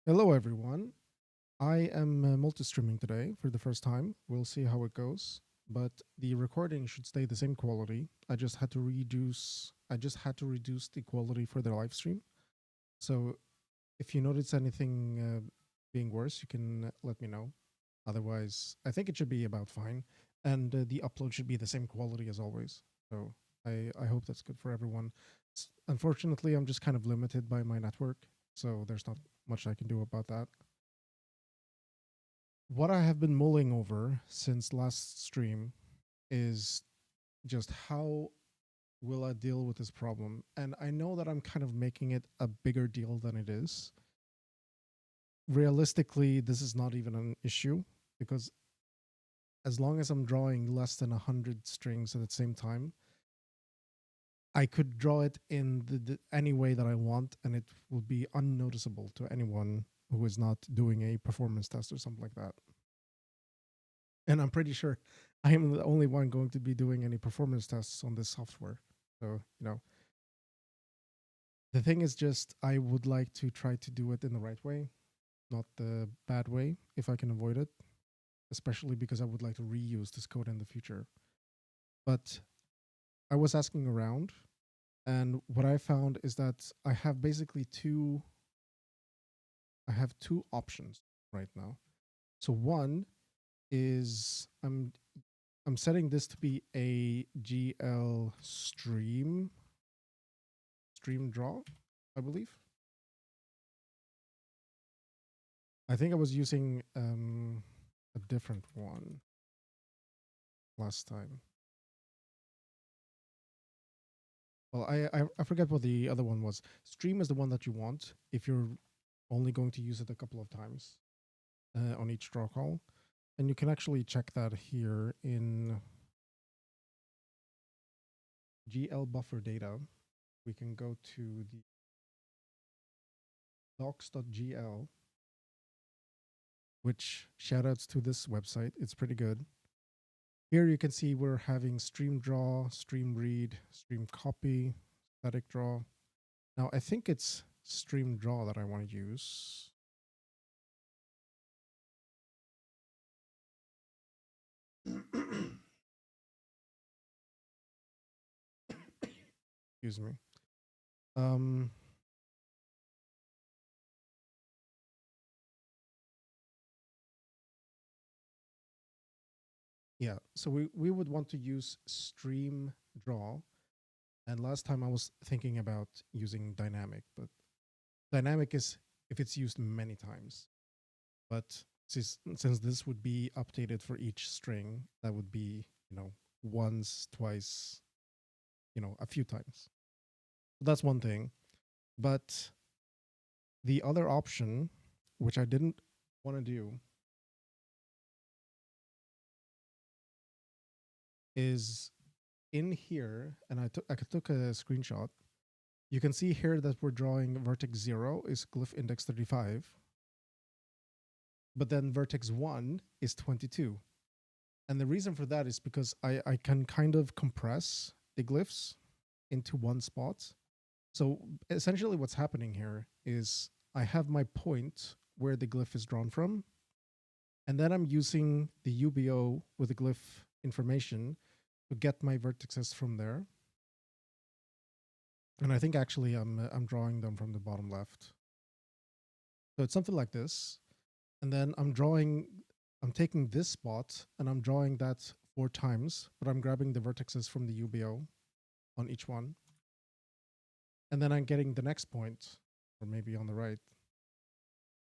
Hello, everyone. I am multi-streaming today for the first time. We'll see how it goes, but the recording should stay the same quality. I just had to reduce. The quality for the live stream. So if you notice anything being worse, you can let me know. Otherwise, I think it should be about fine, and the upload should be the same quality as always. So I hope that's good for everyone. Unfortunately, I'm just kind of limited by my network, so there's not much I can do about that. What I have been mulling over since last stream is just how will I deal with this problem? And I know that I'm kind of making it a bigger deal than it is. Realistically, this is not even an issue because as long as I'm drawing less than 100 strings at the same time, I could draw it in any way that I want, and it will be unnoticeable to anyone who is not doing a performance test or something like that. And I'm pretty sure I am the only one going to be doing any performance tests on this software. So, the thing is just I would like to try to do it in the right way, not the bad way, if I can avoid it, especially because I would like to reuse this code in the future. But I was asking around, and what I found is that I have basically two options right now. So one is I'm setting this to be a GL stream draw, I believe. I think I was using a different one last time. Well, I forget what the other one was. Stream is the one that you want if you're only going to use it a couple of times on each draw call. And you can actually check that here in GL buffer data. We can go to the docs.gl, which shoutouts to this website. It's pretty good. Here you can see we're having stream draw, stream read, stream copy, static draw. Now I think it's stream draw that I want to use. Excuse me. Yeah, so we would want to use stream draw. And last time I was thinking about using dynamic, but dynamic is if it's used many times. But since this would be updated for each string, that would be, once, twice, a few times. That's one thing. But the other option, which I didn't want to do, is in here, and I took a screenshot. You can see here that we're drawing vertex 0 is glyph index 35, but then vertex 1 is 22. And the reason for that is because I can kind of compress the glyphs into one spot. So essentially what's happening here is I have my point where the glyph is drawn from, and then I'm using the UBO with the glyph information to get my vertices from there. And I think actually I'm drawing them from the bottom left. So it's something like this. And then I'm taking this spot and I'm drawing that 4 times, but I'm grabbing the vertices from the UBO on each one. And then I'm getting the next point, or maybe on the right.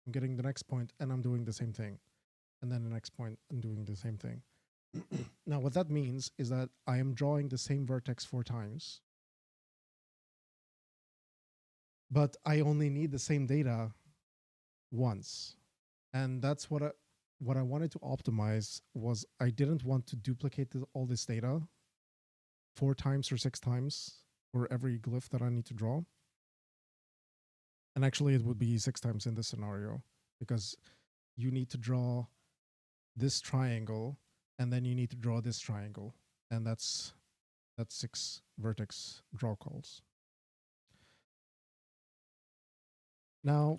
I'm getting the next point and I'm doing the same thing. And then the next point, I'm doing the same thing. Now, what that means is that I am drawing the same vertex 4 times, but I only need the same data once. And that's what I wanted to optimize was I didn't want to duplicate all this data 4 times or 6 times for every glyph that I need to draw. And actually it would be 6 times in this scenario because you need to draw this triangle and then you need to draw this triangle. And that's 6 vertex draw calls. Now,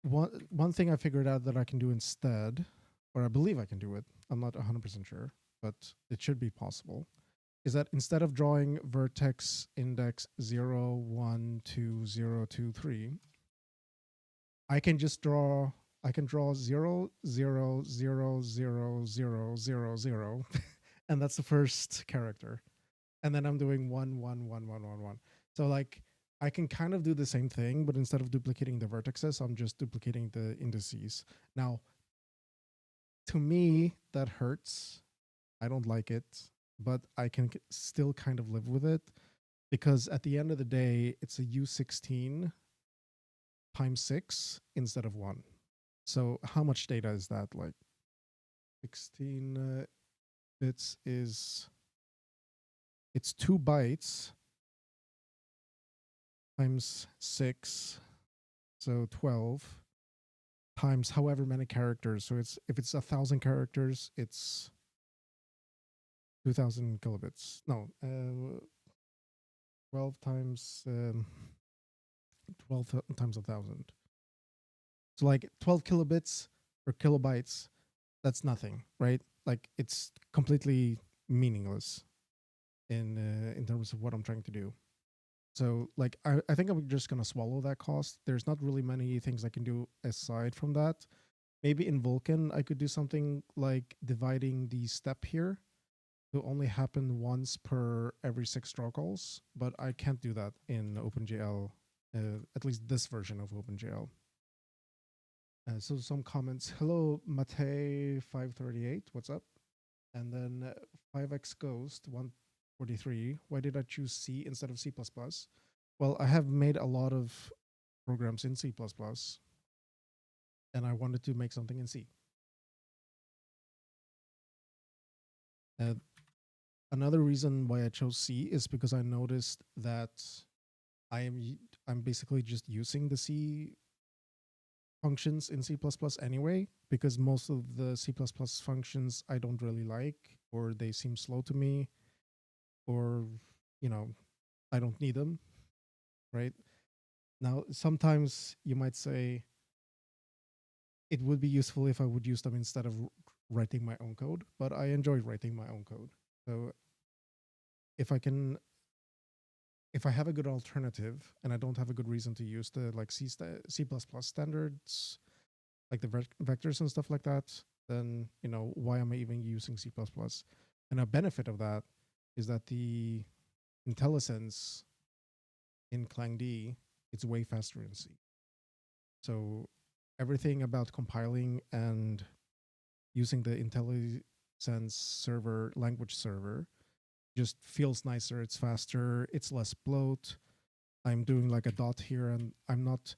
one thing I figured out that I can do instead, or I believe I can do it, I'm not 100% sure, but it should be possible, is that instead of drawing vertex index 0, 1, 2, 0, 2, 3, I can just draw, I can draw 0, 0, 0, 0, 0, 0, 0, and that's the first character. And then I'm doing 1, 1, 1, 1, 1, 1. So like I can kind of do the same thing, but instead of duplicating the vertices, I'm just duplicating the indices. Now, to me, that hurts. I don't like it, but I can still kind of live with it because at the end of the day, it's a U16 times 6 instead of 1. So how much data is that? Like 16 bits is, it's 2 bytes times 6, so 12 times however many characters. So it's, if it's 1,000 characters, it's 2,000 kilobits. No, 12 times 12 times 1,000. So like 12 kilobits or kilobytes, that's nothing, right? Like it's completely meaningless in terms of what I'm trying to do. So like I think I'm just gonna swallow that cost. There's not really many things I can do aside from that. Maybe in Vulkan I could do something like dividing the step here to only happen once per every 6 draw calls, but I can't do that in OpenGL, at least this version of OpenGL. So some comments. Hello, Mate538. What's up? And then 5x Ghost 143. Why did I choose C instead of C++? Well, I have made a lot of programs in C++, and I wanted to make something in C. Uh, Another reason why I chose C is because I noticed that I'm basically just using the C functions in C++ anyway, because most of the C++ functions I don't really like, or they seem slow to me, or, you know, I don't need them, right? Now, sometimes you might say it would be useful if I would use them instead of writing my own code, but I enjoy writing my own code. So if I can, if I have a good alternative and I don't have a good reason to use the like C++ standards, like the vectors and stuff like that, then, you know, why am I even using C++? And a benefit of that is that the IntelliSense in Clangd, it's way faster in C. So everything about compiling and using the IntelliSense server, language server, just feels nicer. It's faster. It's less bloat. I'm doing like a dot here and I'm not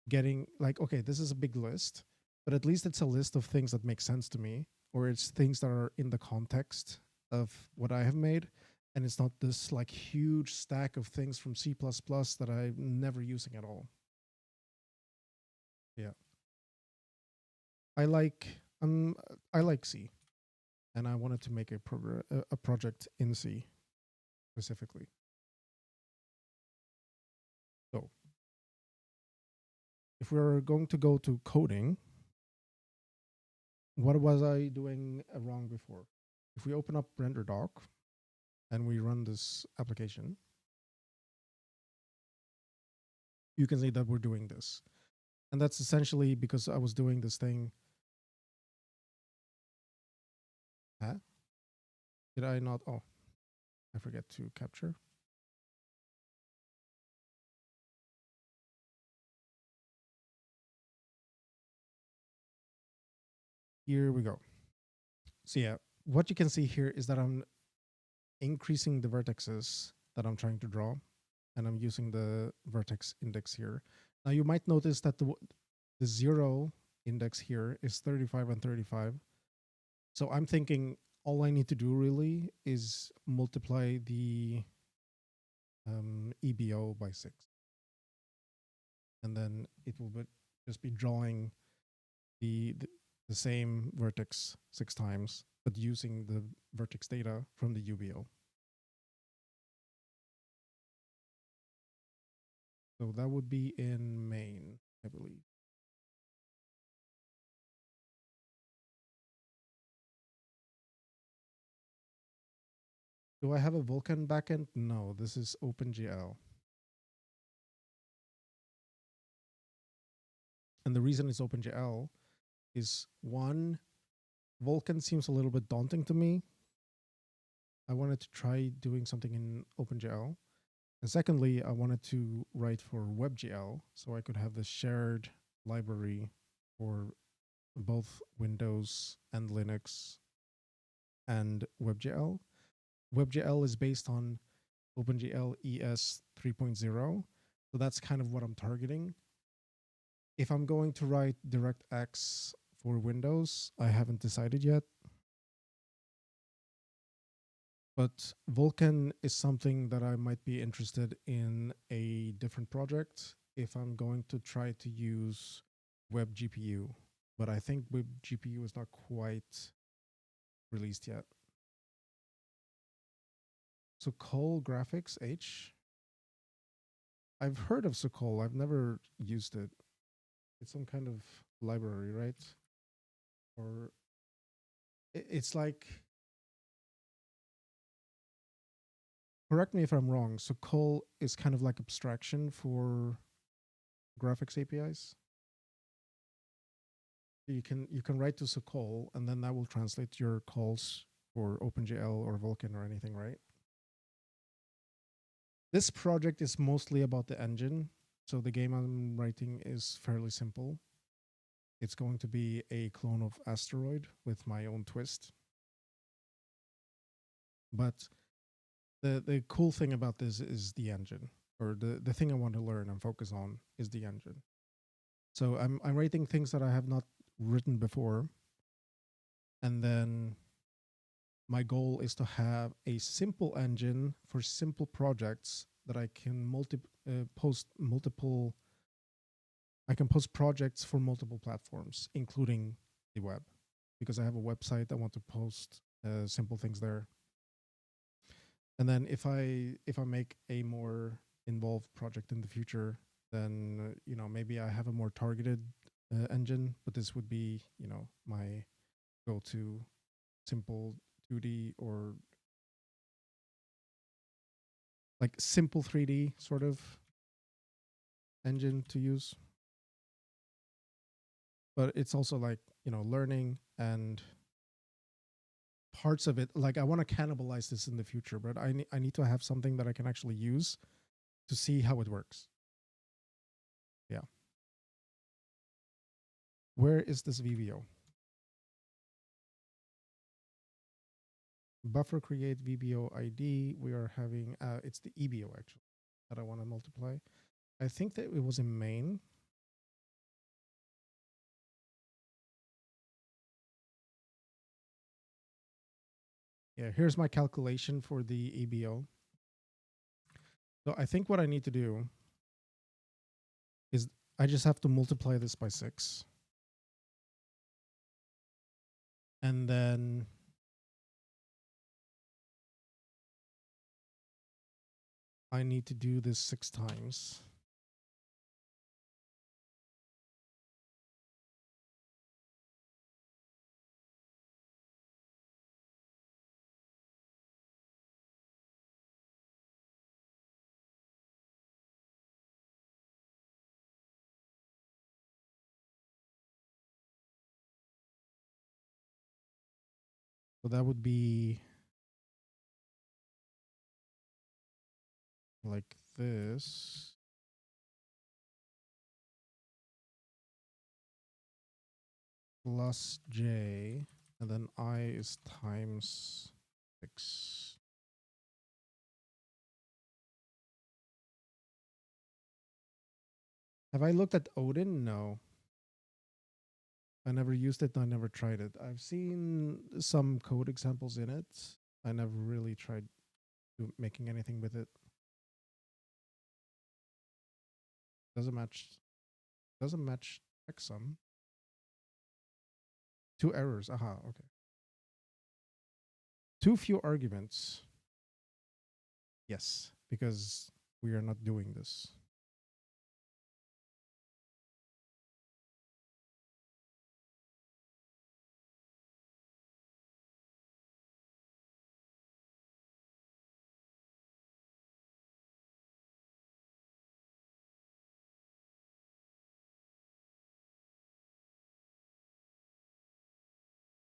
getting like, okay, this is a big list, but at least it's a list of things that make sense to me, or it's things that are in the context of what I have made. And it's not this like huge stack of things from C++ that I'm never using at all. Yeah. I like I like C, and I wanted to make a project in C specifically. So if we're going to go to coding, what was I doing wrong before? If we open up RenderDoc and we run this application, you can see that we're doing this. And that's essentially because I was doing this thing. Huh? Did I not? Oh, I forget to capture. Here we go. So yeah, what you can see here is that I'm increasing the vertexes that I'm trying to draw, and I'm using the vertex index here. Now you might notice that the 0 index here is 35 and 35. So I'm thinking all I need to do really is multiply the EBO by 6. And then it will just be drawing the same vertex 6 times, but using the vertex data from the UBO. So that would be in main, I believe. Do I have a Vulkan backend? No, this is OpenGL. And the reason it's OpenGL is one, Vulkan seems a little bit daunting to me. I wanted to try doing something in OpenGL. And secondly, I wanted to write for WebGL so I could have this shared library for both Windows and Linux and WebGL. WebGL is based on OpenGL ES 3.0. So that's kind of what I'm targeting. If I'm going to write DirectX for Windows, I haven't decided yet. But Vulkan is something that I might be interested in a different project if I'm going to try to use WebGPU. But I think WebGPU is not quite released yet. Sokol Graphics H. I've heard of Sokol. I've never used it. It's some kind of library, right? Or it's like, correct me if I'm wrong. Sokol is kind of like abstraction for graphics APIs. You can write to Sokol, and then that will translate your calls for OpenGL or Vulkan or anything, right? This project is mostly about the engine. So the game I'm writing is fairly simple. It's going to be a clone of Asteroid with my own twist. But the cool thing about this is the engine, or the thing I want to learn and focus on is the engine. So I'm writing things that I have not written before, and then my goal is to have a simple engine for simple projects that I can post multiple. I can post projects for multiple platforms, including the web, because I have a website. I want to post simple things there. And then if I make a more involved project in the future, then maybe I have a more targeted engine. But this would be my go-to simple 2D or like simple 3D sort of engine to use. But it's also like learning and parts of it. Like I want to cannibalize this in the future, but I need to have something that I can actually use to see how it works. Yeah. Where is this VBO? Buffer create VBO ID. We are having, it's the EBO actually that I want to multiply. I think that it was in main. Yeah, here's my calculation for the EBO. So I think what I need to do is I just have to multiply this by 6. And then I need to do this 6 times. So that would be like this. Plus j, and then I is times 6. Have I looked at Odin? No. I never used it. I never tried it. I've seen some code examples in it. I never really tried making anything with it. Doesn't match. Doesn't match checksum. 2 errors. Aha. Okay. Too few arguments. Yes, because we are not doing this.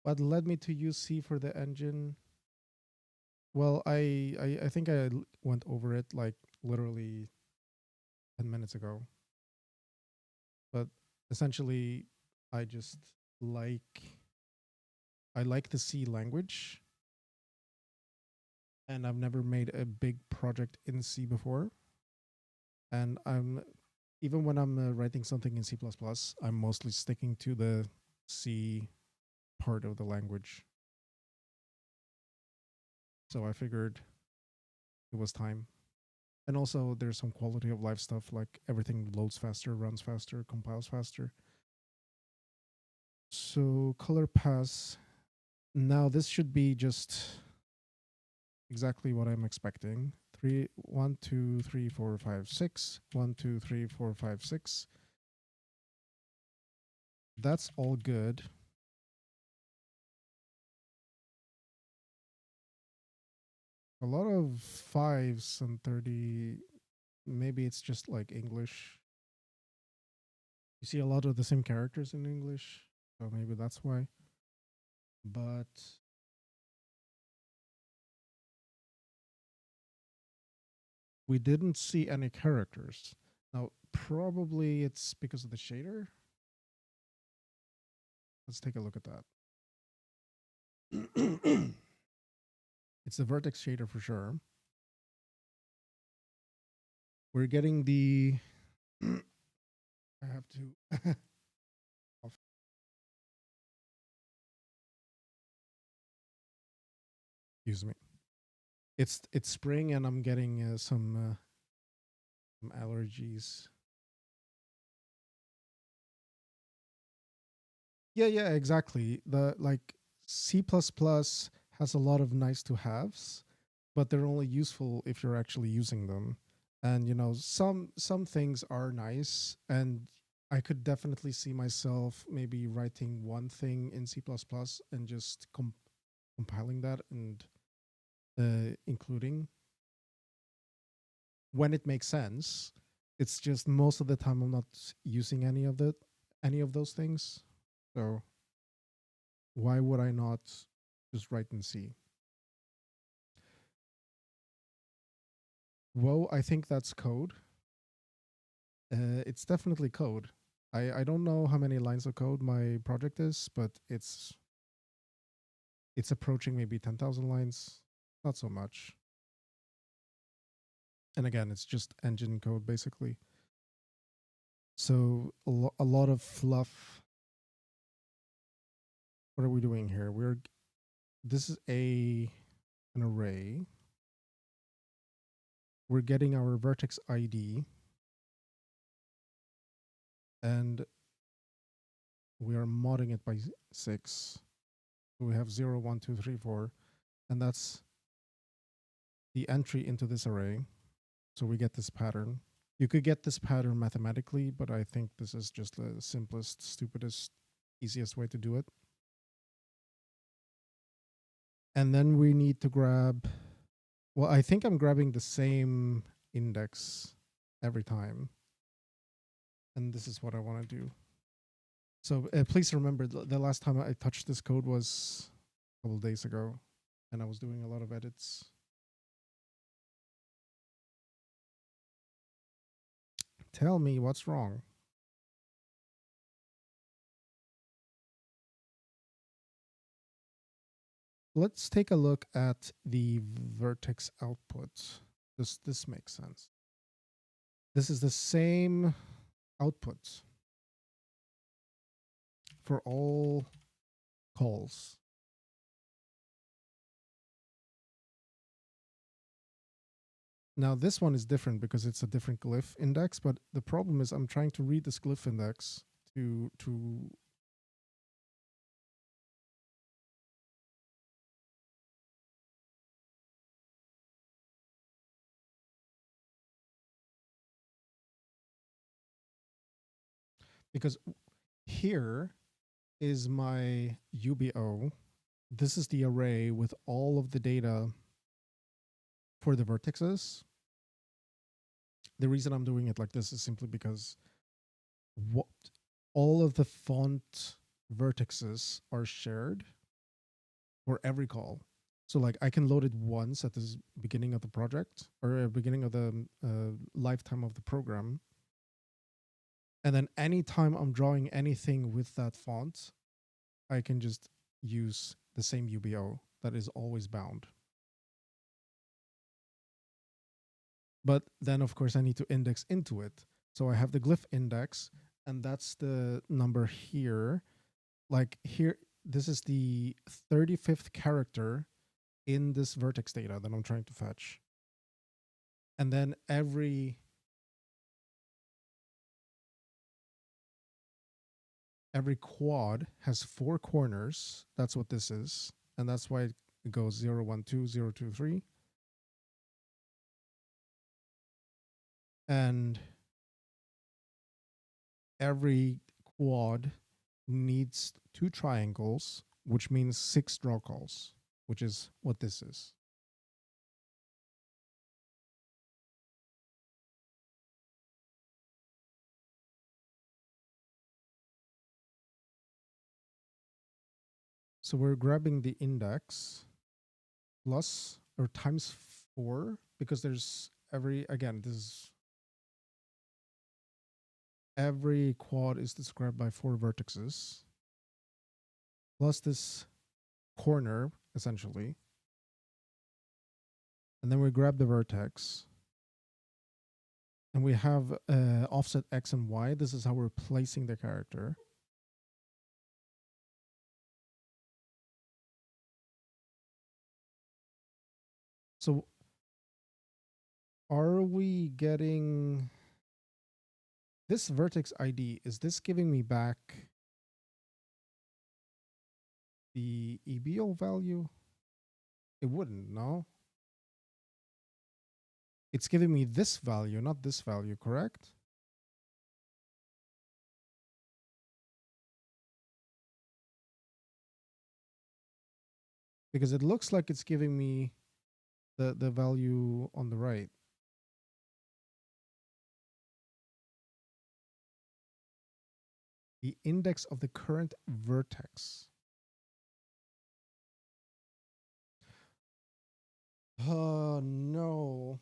What led me to use C for the engine? Well, I think went over it like literally 10 minutes ago. But essentially, I just like I like the C language, and I've never made a big project in C before. And I'm even when I'm writing something in C++, I'm mostly sticking to the C part of the language. So I figured it was time. And also, there's some quality of life stuff like everything loads faster, runs faster, compiles faster. So color pass. Now this should be just exactly what I'm expecting. 3, 1, 2, 3, 4, 5, 6. 1, 2, 3, 4, 5, 6. That's all good. A lot of 5s and 30. Maybe it's just like English. You see a lot of the same characters in English, so maybe that's why. But we didn't see any characters. Now, probably it's because of the shader. Let's take a look at that. It's the vertex shader for sure. We're getting the. I have to. Excuse me. It's spring and I'm getting some allergies. Yeah, exactly. The like C++ has a lot of nice to haves, but they're only useful if you're actually using them. And you know, some things are nice, and I could definitely see myself maybe writing one thing in C++ and just compiling that and including when it makes sense. It's just most of the time I'm not using any of those things. So why would I not just write in C? Well, I think that's code. It's definitely code. I don't know how many lines of code my project is, but it's approaching maybe 10,000 lines. Not so much. And again, it's just engine code basically. So a lot of fluff. What are we doing here? This is an array. We're getting our vertex ID, and we are modding it by 6. So we have 0, 1, 2, 3, 4, and that's the entry into this array. So we get this pattern. You could get this pattern mathematically, but I think this is just the simplest, stupidest, easiest way to do it. And then we need to grab, well, I think I'm grabbing the same index every time. And this is what I want to do. So please remember, the last time I touched this code was a couple of days ago, and I was doing a lot of edits. Tell me what's wrong. Let's take a look at the vertex output. This makes sense. This is the same output for all calls. Now this one is different because it's a different glyph index, but the problem is I'm trying to read this glyph index to because here is my UBO. This is the array with all of the data for the vertexes. The reason I'm doing it like this is simply because what all of the font vertexes are shared. for every call. So like I can load it once at the beginning of the project or beginning of the lifetime of the program. And then anytime I'm drawing anything with that font, I can just use the same UBO that is always bound. But then, of course, I need to index into it. So I have the glyph index, and that's the number here. Like here, this is the 35th character in this vertex data that I'm trying to fetch. And then every quad has 4 corners. That's what this is. And that's why it goes 0, 1, 2, 0, 2, 3. And every quad needs 2 triangles, which means 6 draw calls, which is what this is. So we're grabbing the index plus or times 4 because there's again, this is every quad is described by 4 vertices plus this corner essentially. And then we grab the vertex and we have offset X and Y. This is how we're placing the character. So are we getting this vertex ID? Is this giving me back the EBO value? It wouldn't, no? It's giving me this value, not this value, correct? Because it looks like it's giving me the value on the right. The index of the current vertex. Oh, no.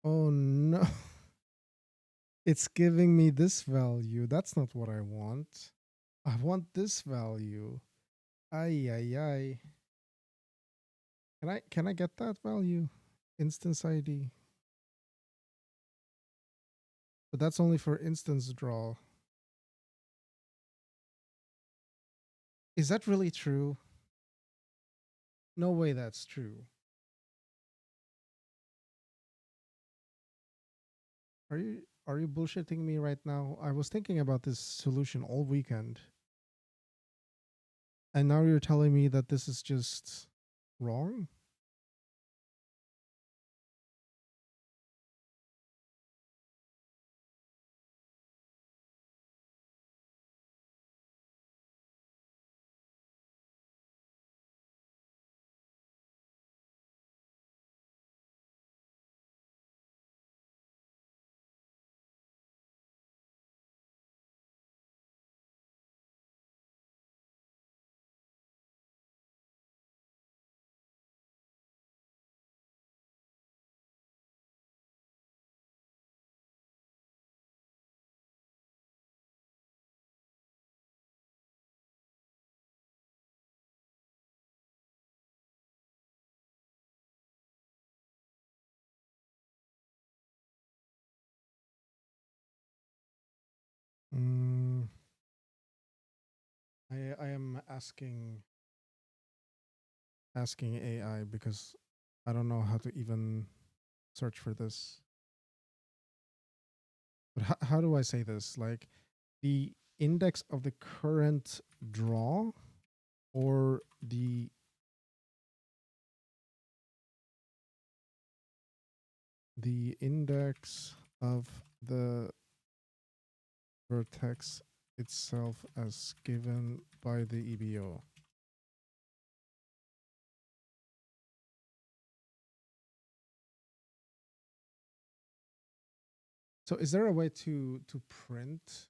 Oh, no. It's giving me this value. That's not what I want. I want this value. Ay, ay, ay. Can I get that value? Instance ID. But that's only for instance draw. Is that really true? No way that's true. Are you bullshitting me right now? I was thinking about this solution all weekend. And now you're telling me that this is just wrong? Mm, I am asking AI because I don't know how to even search for this. But how do I say this? Like the index of the current draw or the index of the vertex itself as given by the EBO. So is there a way to print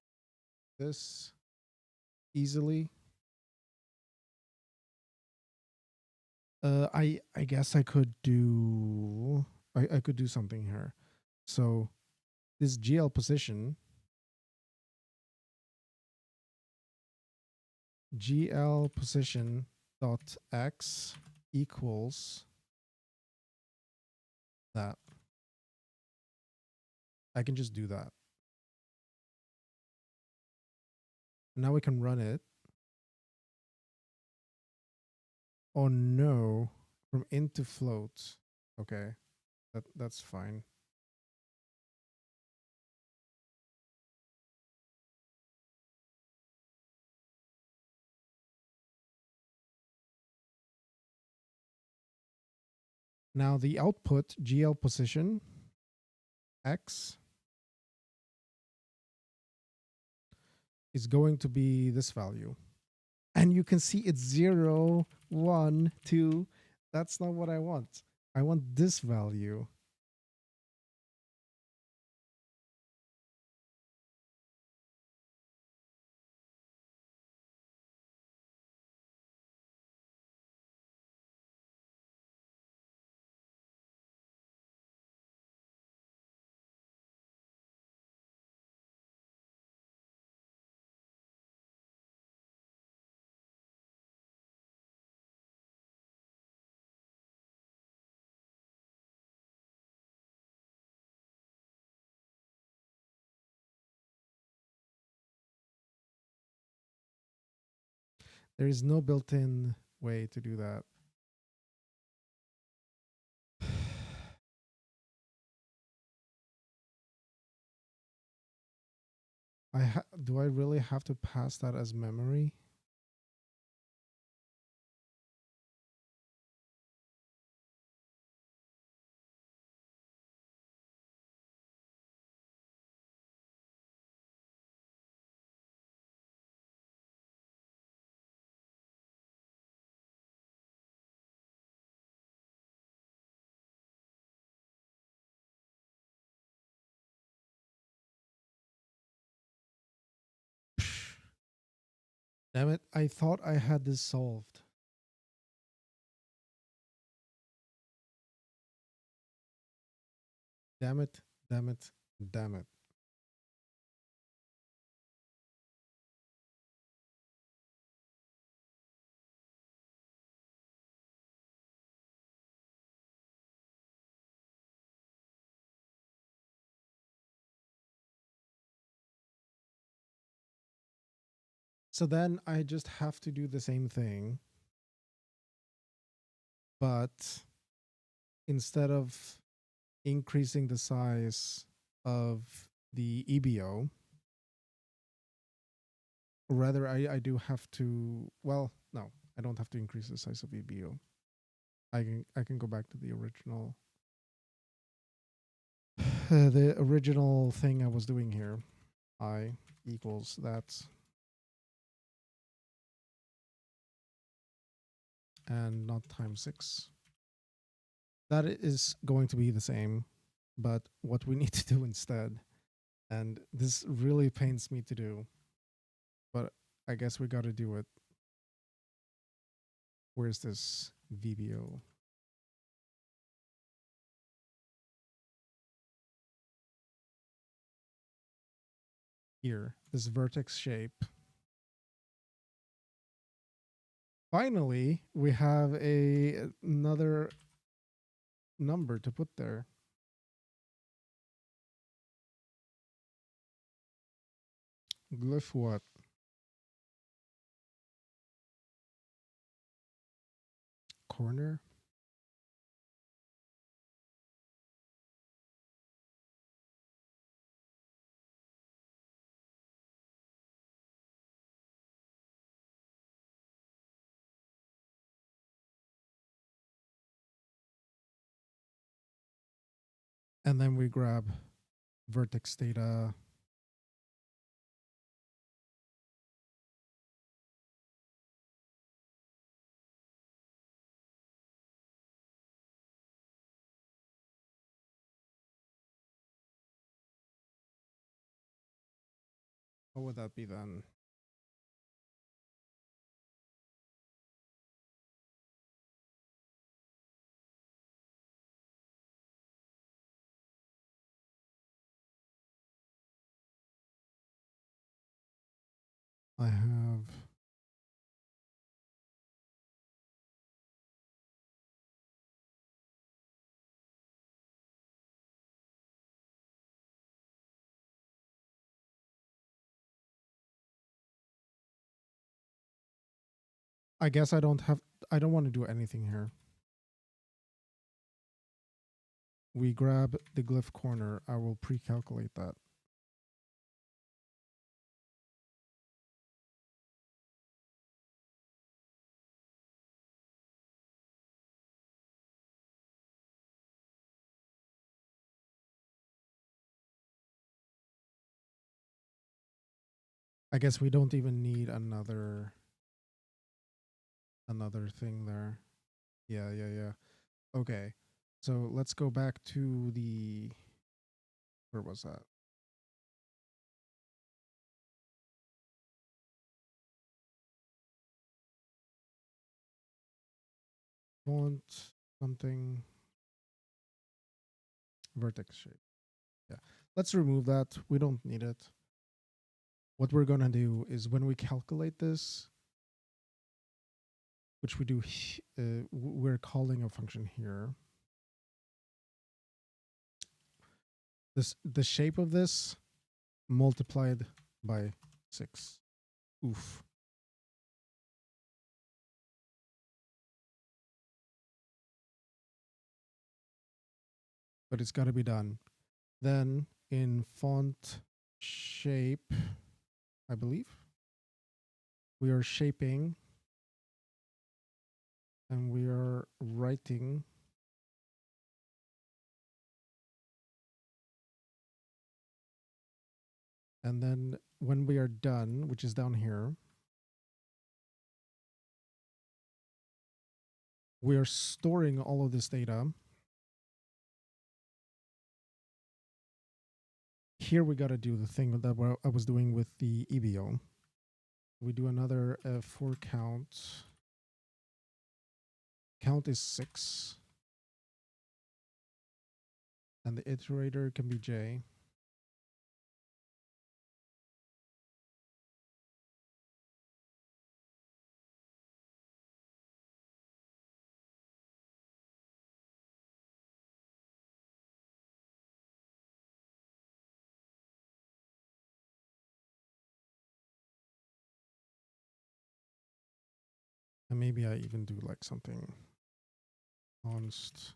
this? easily. I guess I could do I could do something here. So this GL position dot x equals that. I can just do that. Now we can run it. Oh no, from int to float. Okay, that's fine. Now the output GL position x is going to be this value. And you can see it's 0, 1, 2. That's not what I want. I want this value. There is no built-in way to do that. Do I really have to pass that as memory? Damn it, I thought I had this solved. Damn it, damn it, damn it. So then I just have to do the same thing, but instead of increasing the size of the EBO, rather I do have to, well, no, I don't have to increase the size of EBO. I can go back to the original the original thing I was doing here. I equals that, and not times 6. That is going to be the same, but what we need to do instead, and this really pains me to do, but I guess we got to do it. Where's this VBO? Here, this vertex shape. Finally, we have another number to put there. Glyph what? Corner? And then we grab vertex data. What would that be then? I have I guess I don't want to do anything here. We grab the glyph corner. I will pre-calculate that. I guess we don't even need another thing there. Yeah. Okay. So let's go back to the, where was that? Font something vertex shape. Yeah. Let's remove that. We don't need it. What we're going to do is when we calculate this, which we do, we're calling a function here. The shape of this multiplied by 6. Oof. But it's got to be done. Then in font shape, I believe, we are shaping and we are writing and then when we are done, which is down here, we are storing all of this data. Here we got to do the thing that I was doing with the EBO. We do another for count. Count is 6. And the iterator can be J. And maybe I even do like something const.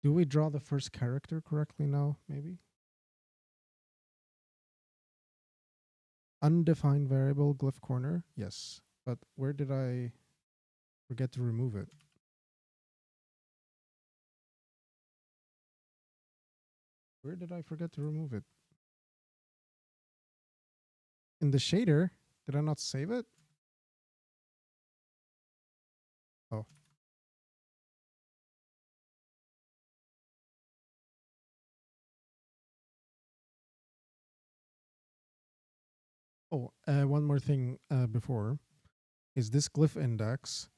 Do we draw the first character correctly now, maybe? Undefined variable glyph corner, yes. But where did I forget to remove it? Where did I forget to remove it? In the shader, did I not save it? Oh. Oh, one more thing before. Is this glyph index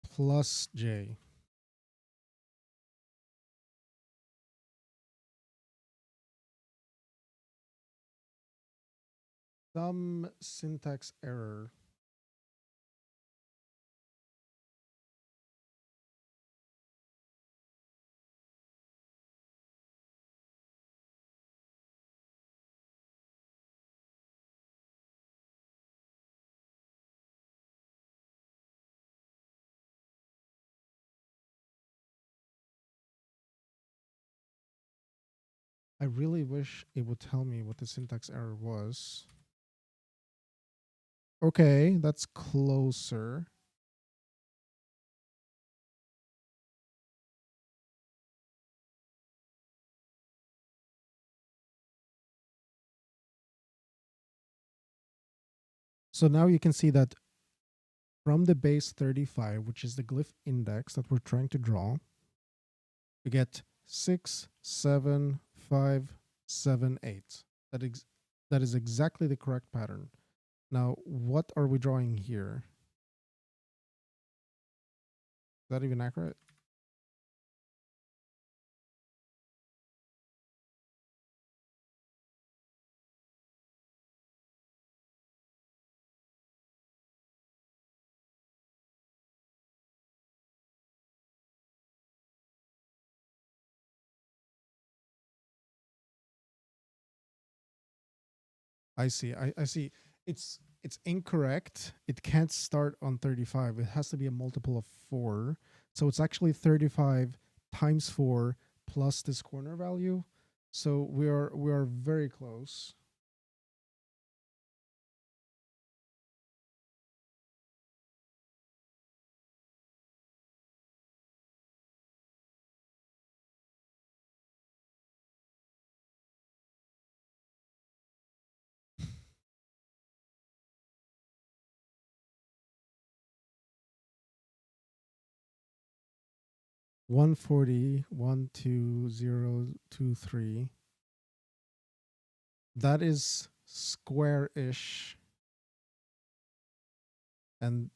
plus J? Some syntax error. I really wish it would tell me what the syntax error was. Okay, that's closer. So now you can see that from the base 35, which is the glyph index that we're trying to draw, we get 6, 7, 5, 7, 8. That is exactly the correct pattern. Now, what are we drawing here? Is that even accurate? I see. I see. It's incorrect. It can't start on 35. It has to be a multiple of 4. So it's actually 35 times 4 plus this corner value. So we are very close. One forty 12023. That is square-ish. And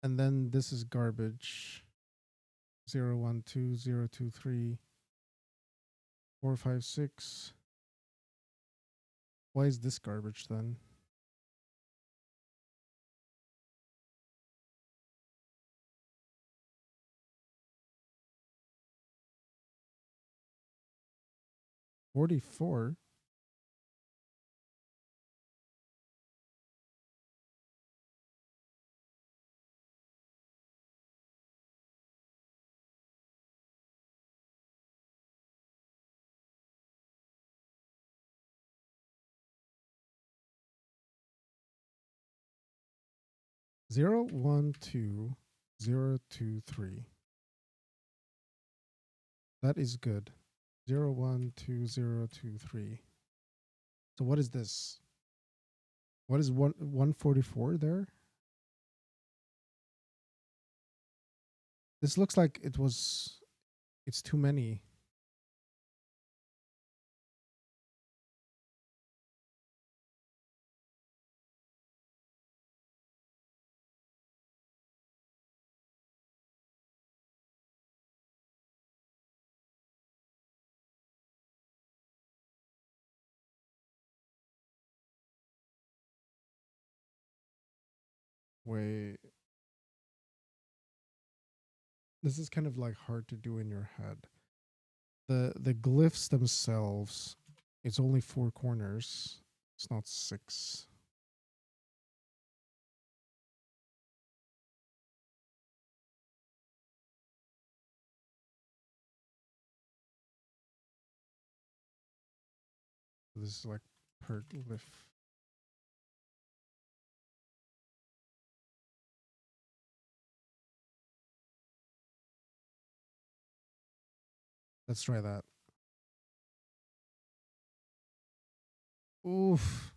then this is garbage. 012 023 456. Why is this garbage then? $44. Zero 12023. That is good. 012 023. So what is this? What is 144 there? This looks like it's too many. Wait. This is kind of like hard to do in your head. The glyphs themselves, it's only 4 corners. It's not 6. This is like per glyph. Let's try that. Oof.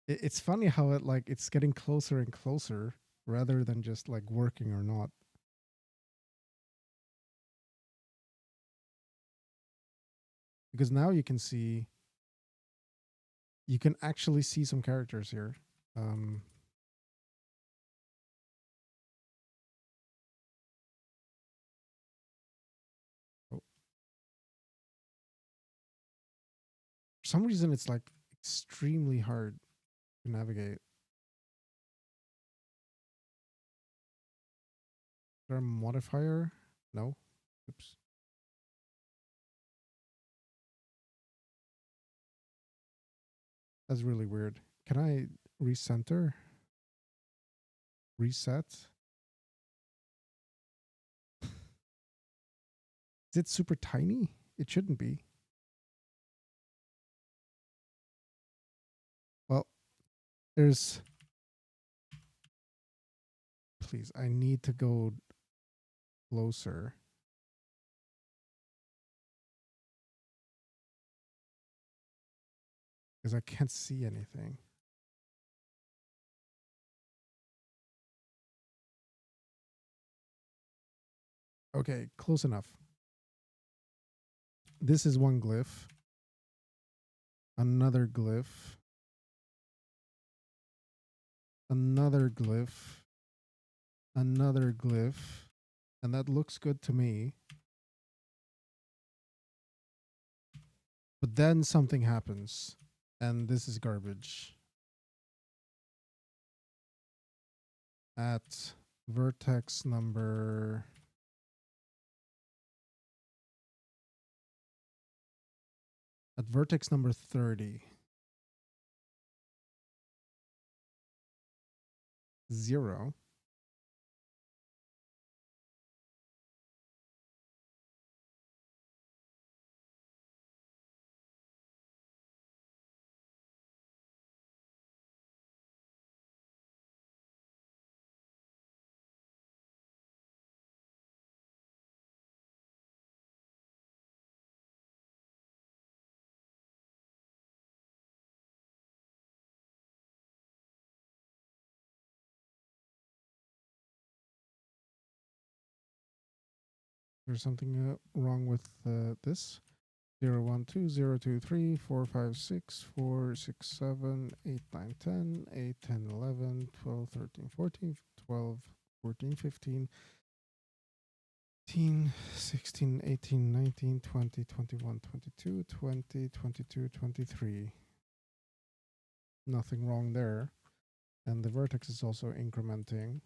It's funny how it's getting closer and closer rather than just like working or not. Because now you can actually see some characters here. Oh. For some reason, it's like extremely hard to navigate. Is there a modifier? No. Oops. That's really weird. Can I recenter? Reset? Is it super tiny? It shouldn't be. Well, there's... Please, I need to go closer. because I can't see anything. Okay, close enough. This is one glyph. Another glyph. Another glyph. Another glyph. And that looks good to me. But then something happens. And this is garbage. At vertex number... At vertex number 30. 0. There's something wrong with this. 0, 1, 2, 0, 2, 3, 4, 5, 6, 4, 6, 7, 8, 9, 10, 8, 10, 11, 12, 13, 14, 12, 14, 15, 16, 18, 19, 20, 21, 22, 20, 22, 23. Nothing wrong there. And the vertex is also incrementing.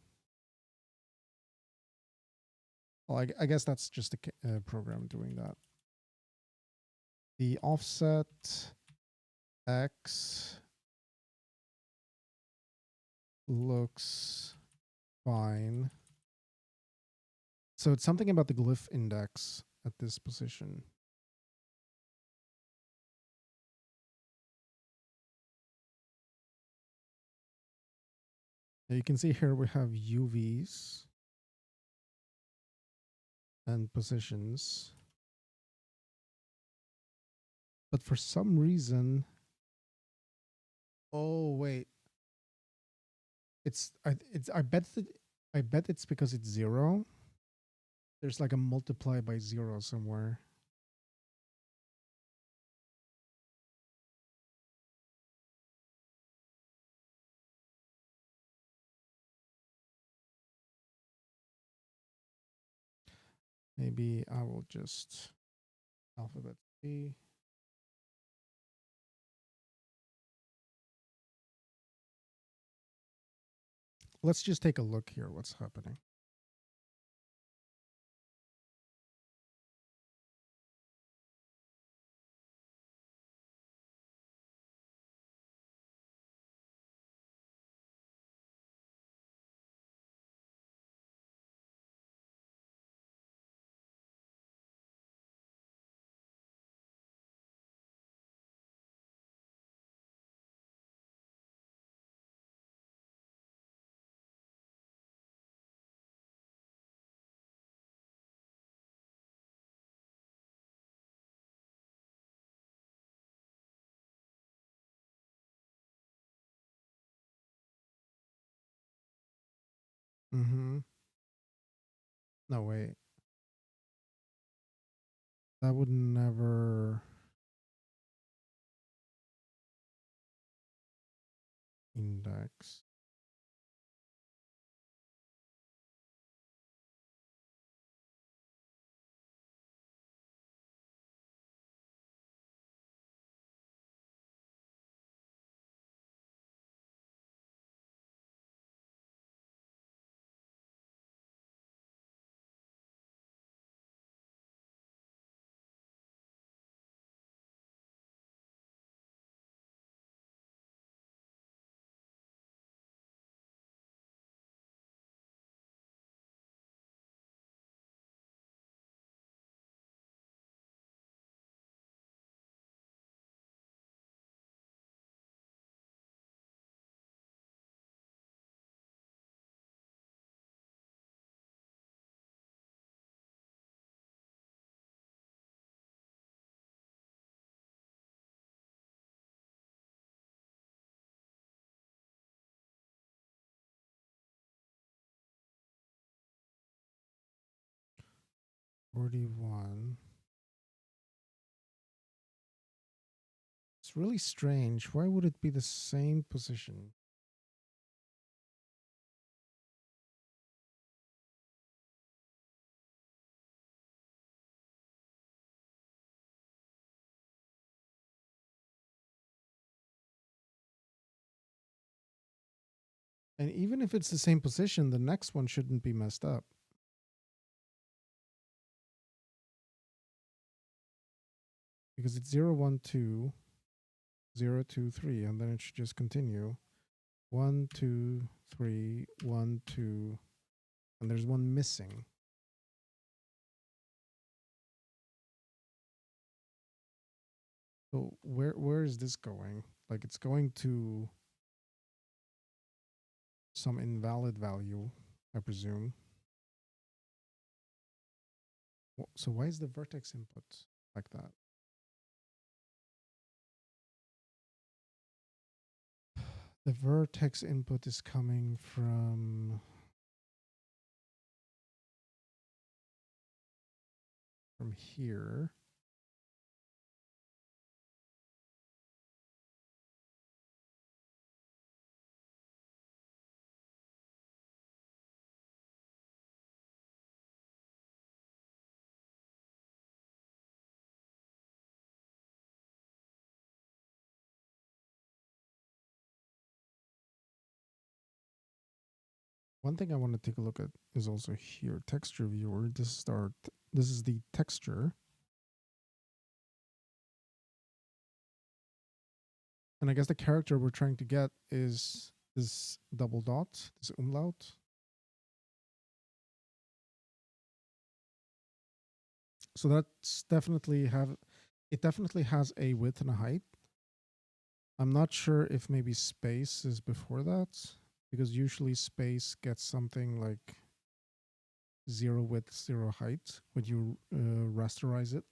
Well, I guess that's just a program doing that. The offset X looks fine. So it's something about the glyph index at this position. Now you can see here we have UVs and positions. But for some reason, oh wait, I bet it's because it's 0. There's like a multiply by 0 somewhere. Maybe I will just alphabet C. Let's just take a look here what's happening. Mm-hmm. No, wait. That would never index. 41. It's really strange. Why would it be the same position? And even if it's the same position, the next one shouldn't be messed up. Because it's 0, 1, 2, 0, 2, 3, and then it should just continue. 1, 2, 3, 1, 2, and there's one missing. So where is this going? Like it's going to some invalid value, I presume. So why is the vertex input like that? The vertex input is coming from here. One thing I want to take a look at is also here, texture viewer. This is the texture. And I guess the character we're trying to get is this double dot, this umlaut. So that's definitely it definitely has a width and a height. I'm not sure if maybe space is before that, because usually space gets something like 0 width, 0 height when you rasterize it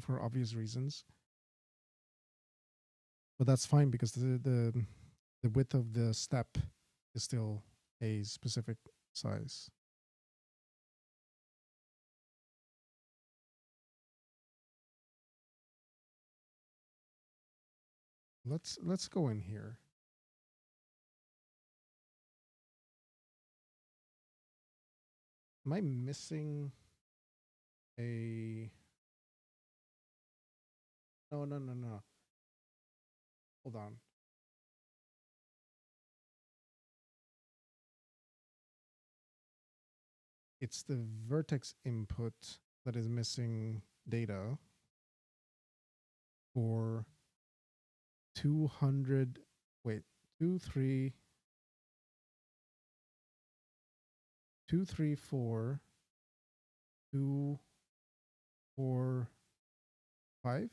for obvious reasons. But that's fine because the width of the step is still a specific size. Let's go in here. Am I missing a... No. Hold on. It's the vertex input that is missing data for 200, wait, 2, 3, 2, 3, 4, 2, 4, 5.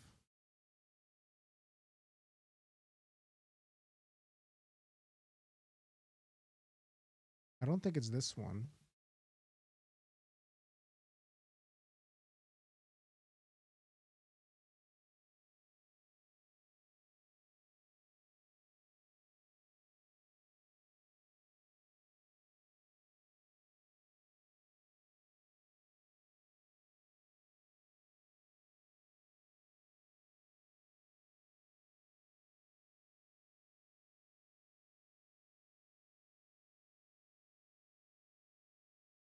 I don't think it's this one.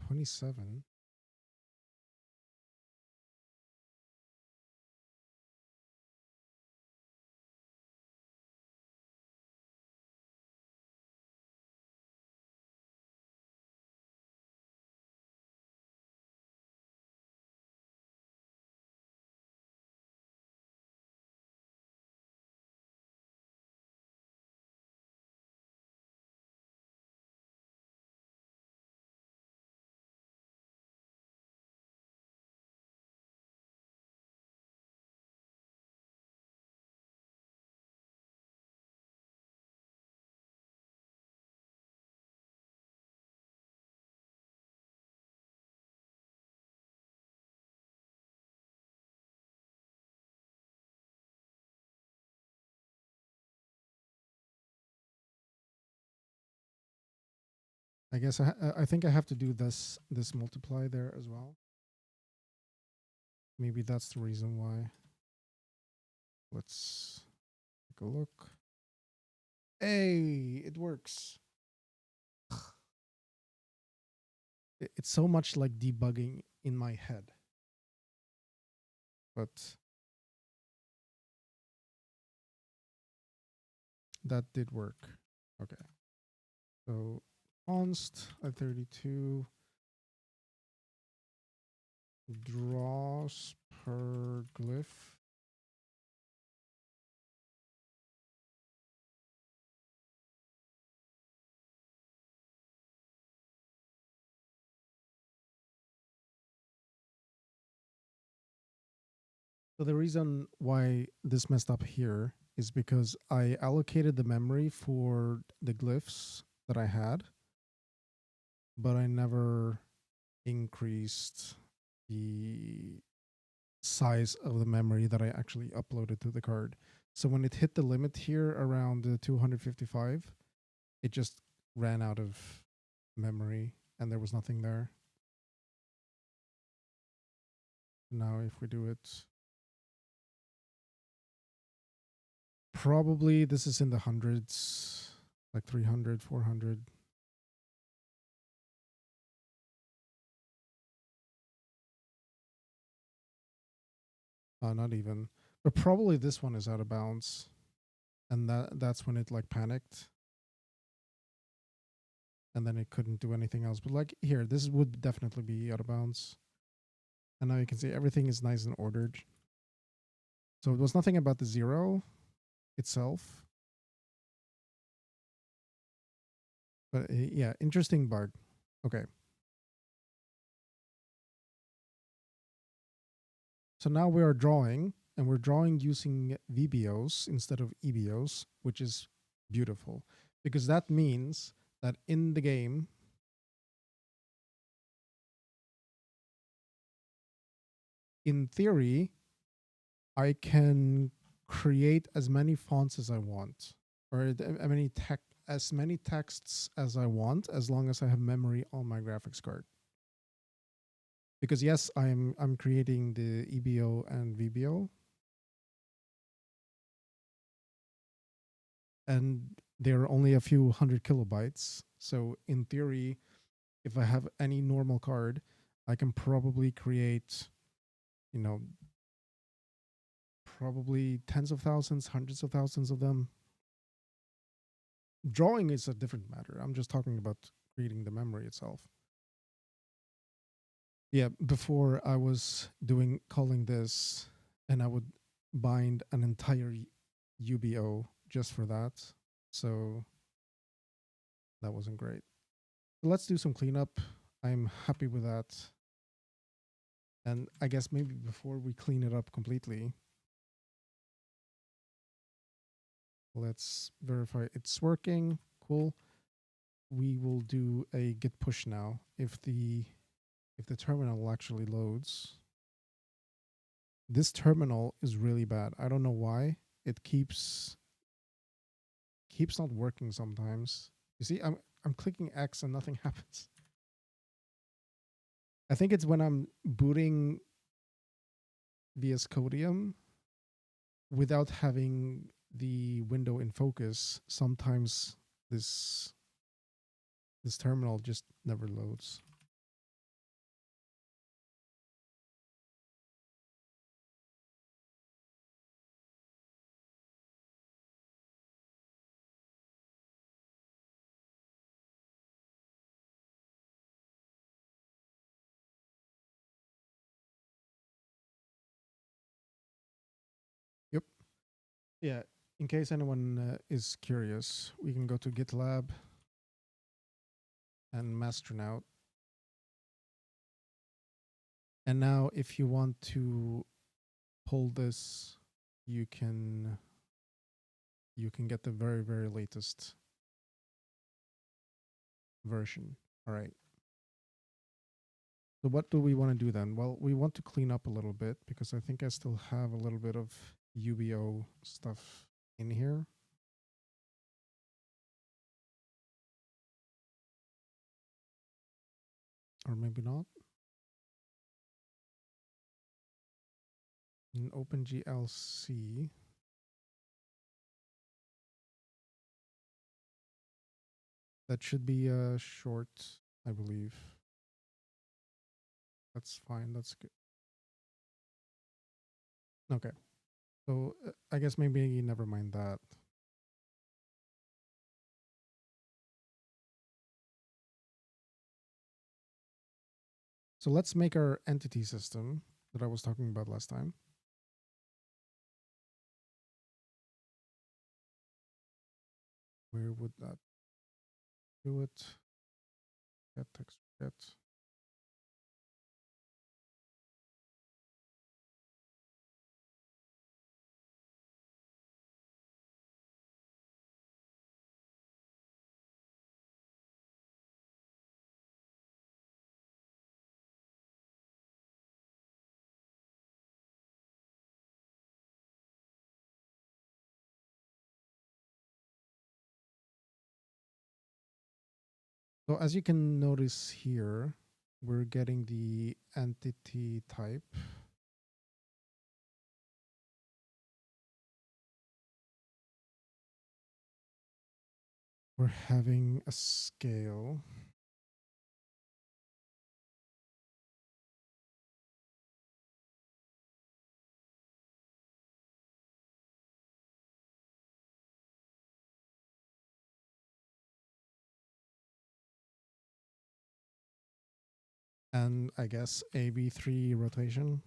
'27. I guess I think I have to do this multiply there as well. Maybe that's the reason why. Let's take a look. Hey, it works. It's so much like debugging in my head. But that did work. Okay. So const at 32 draws per glyph. So the reason why this messed up here is because I allocated the memory for the glyphs that I had, but I never increased the size of the memory that I actually uploaded to the card. So when it hit the limit here around 255, it just ran out of memory and there was nothing there. Now if we do it, probably this is in the hundreds, like 300, 400. Not even. But probably this one is out of bounds. And that's when it like panicked. And then it couldn't do anything else. But like here, this would definitely be out of bounds. And now you can see everything is nice and ordered. So it was nothing about the zero itself. But yeah, interesting bug. Okay. So now we are drawing, and we're drawing using VBOs instead of EBOs, which is beautiful. Because that means that in the game, in theory, I can create as many fonts as I want, or as many texts as I want, as long as I have memory on my graphics card. Because yes, I'm creating the EBO and VBO, and they're only a few 100 kilobytes. So in theory, if I have any normal card, I can probably create, you know, probably tens of thousands, hundreds of thousands of them. Drawing is a different matter. I'm just talking about creating the memory itself. Yeah, before I was calling this, and I would bind an entire UBO just for that. So that wasn't great. Let's do some cleanup. I'm happy with that. And I guess maybe before we clean it up completely, let's verify it's working. Cool. We will do a git push now. If the terminal actually loads. This terminal is really bad. I don't know why. It keeps not working sometimes. You see, I'm clicking X and nothing happens. I think it's when I'm booting VSCodium without having the window in focus. Sometimes this terminal just never loads. Yep. Yeah. In case anyone is curious, we can go to GitLab and Masternout. And now if you want to pull this, you can get the very, very latest version. All right. So what do we want to do then? Well, we want to clean up a little bit because I think I still have a little bit of UBO stuff in here. Or maybe not. in OpenGL C. That should be a short, I believe. That's fine. That's good. Okay. So I guess maybe never mind that. So let's make our entity system that I was talking about last time. Where would that do it? Get text get. So as you can notice here, we're getting the entity type. We're having a scale. And I guess AB3 rotation.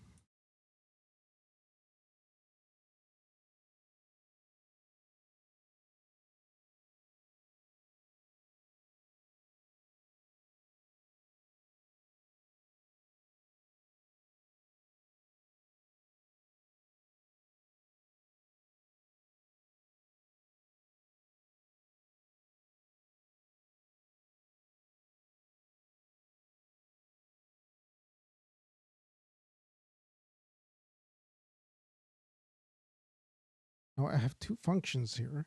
Now I have two functions here,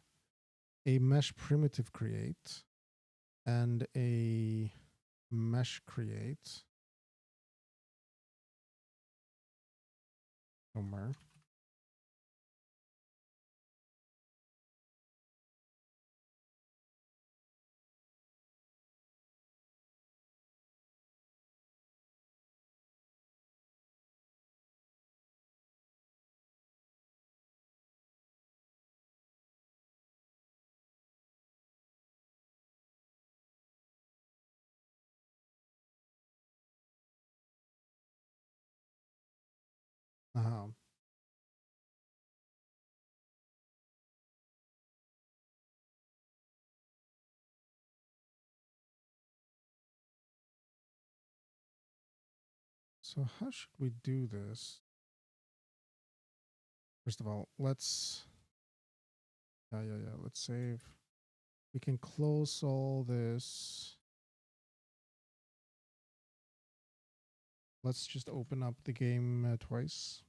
a mesh primitive create and a mesh create somewhere. Uh-huh. So how should we do this? First of all, let's let's save. We can close all this. Let's just open up the game twice.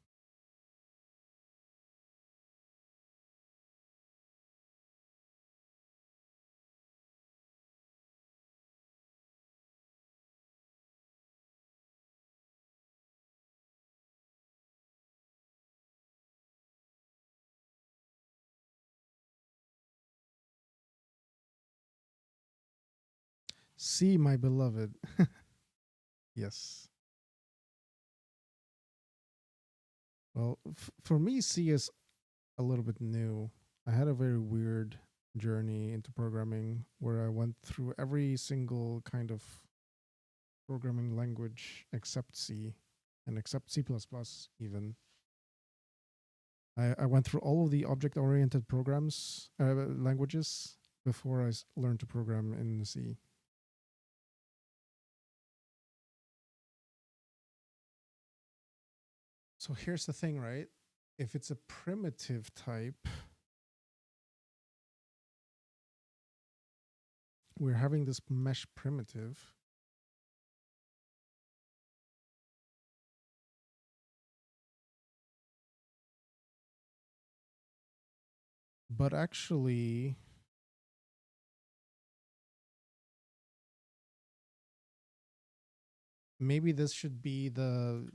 C, my beloved. Yes. Well, for me, C is a little bit new. I had a very weird journey into programming where I went through every single kind of programming language except C and except C++ even. I went through all of the object-oriented programs, languages before I learned to program in C. So here's the thing, right? If it's a primitive type, we're having this mesh primitive. But actually, maybe this should be the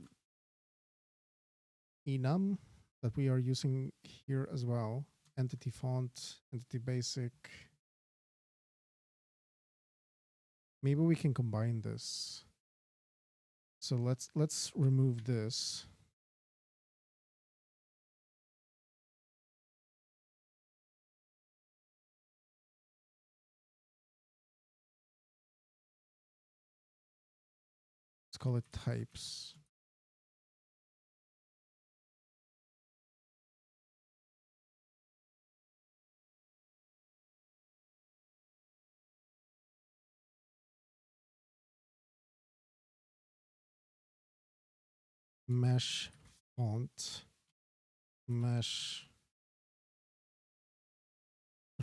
enum. that we are using here as well. Entity font, entity basic. Maybe we can combine this. So let's remove this. Let's call it types. Mesh font, mesh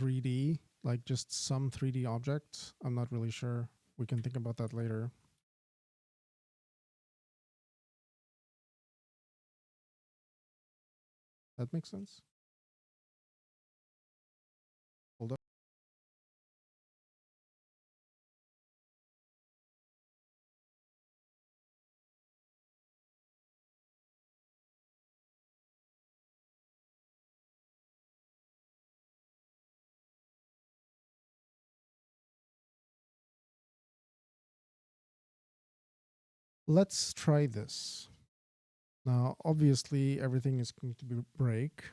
3D, like just some 3D object. I'm not really sure. We can think about that later. That makes sense. Hold up. Let's try this. Now, obviously, everything is going to be break.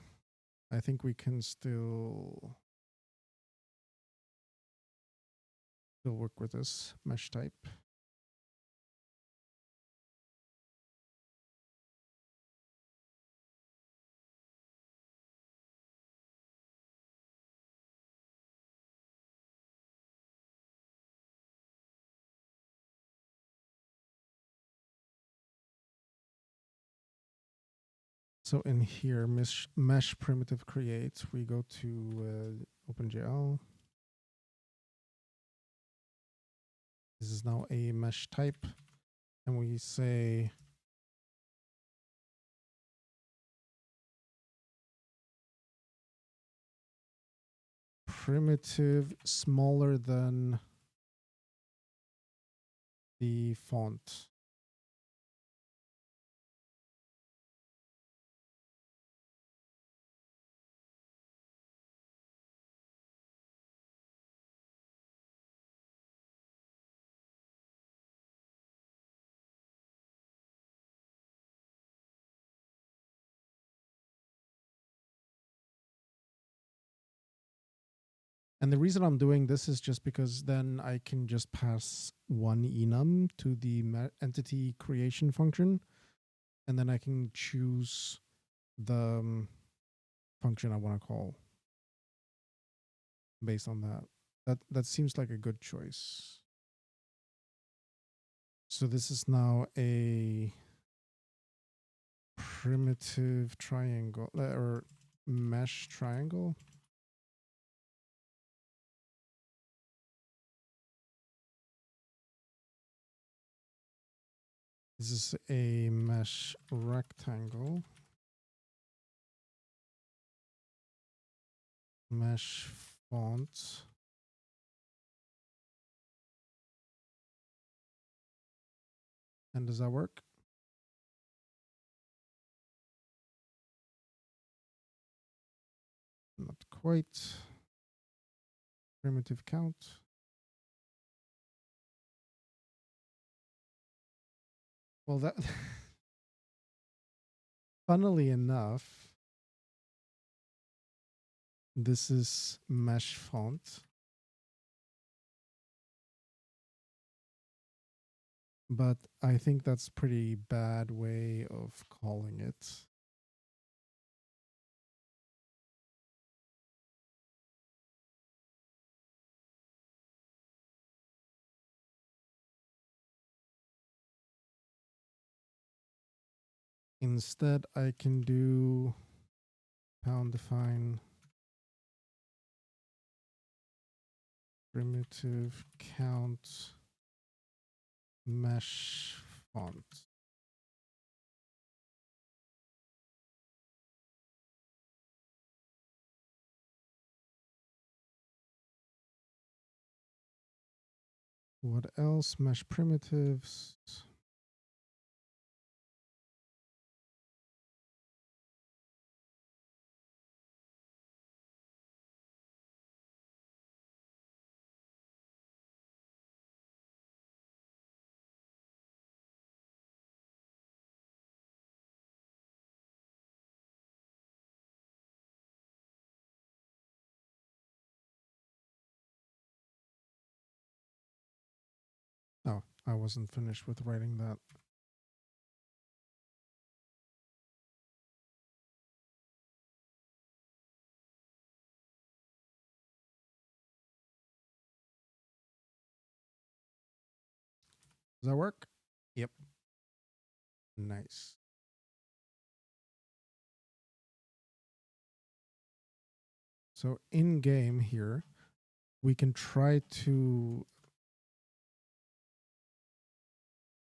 I think we can still work with this mesh type. So in here, mesh primitive create, we go to OpenGL. This is now a mesh type. And we say primitive smaller than the font. And the reason I'm doing this is just because then I can just pass one enum to the entity creation function, and then I can choose the function I want to call based on that. That seems like a good choice. So this is now a primitive triangle or mesh triangle. This is a mesh rectangle. Mesh font. And does that work? Not quite. Primitive count. Well, that funnily enough, this is mesh font. But I think that's pretty bad way of calling it. Instead, I can do pound define primitive count mesh font. What else? Mesh primitives. I wasn't finished with writing that. Does that work? Yep. Nice. So in game here, we can try to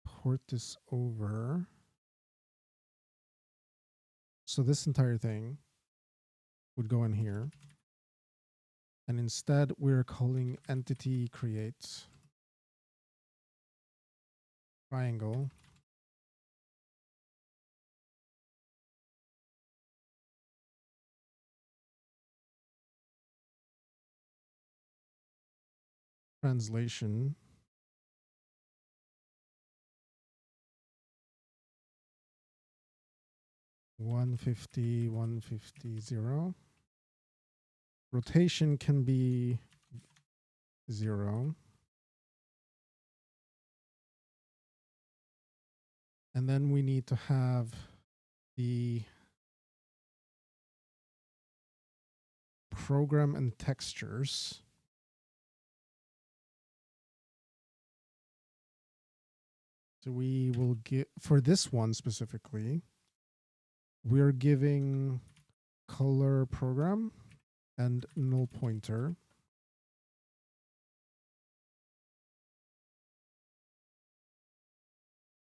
port this over. So this entire thing would go in here. And instead we're calling entity create triangle. Translation. One 0. Rotation can be 0. And then we need to have the program and textures. So we will get, for this one specifically, we're giving color program and null pointer.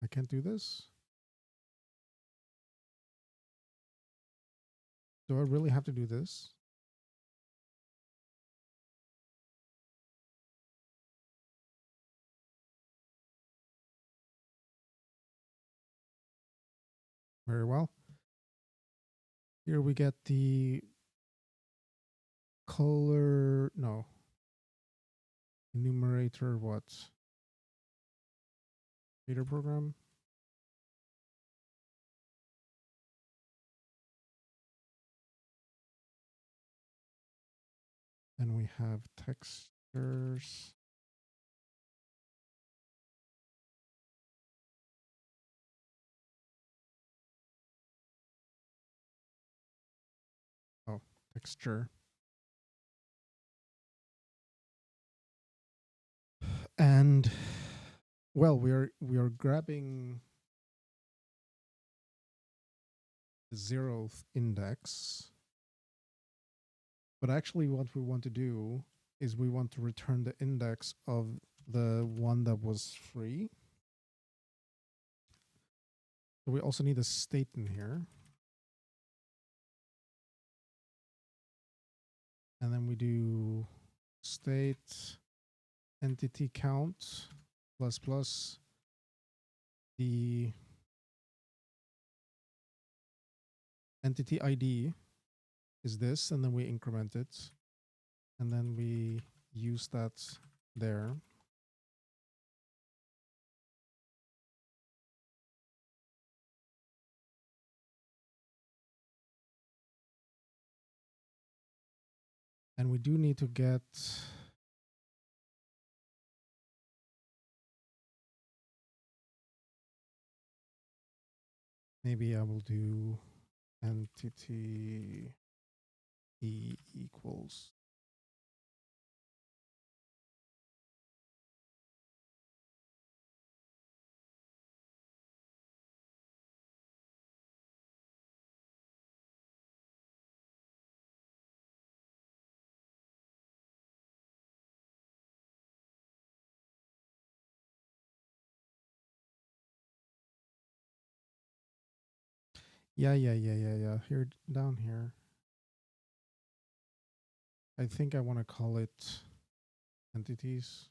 I can't do this. Do I really have to do this? Very well. Here we get the color, no. Enumerator what? Data program. Then we have textures. Oh, texture. And well, we are grabbing the 0th index. But actually what we want to do is we want to return the index of the one that was free. So we also need a state in here. And then we do state entity count plus plus the entity ID is this, and then we increment it. And then we use that there. And we do need to get maybe I will do entity E equals. Yeah. Here, down here. I think I want to call it entities.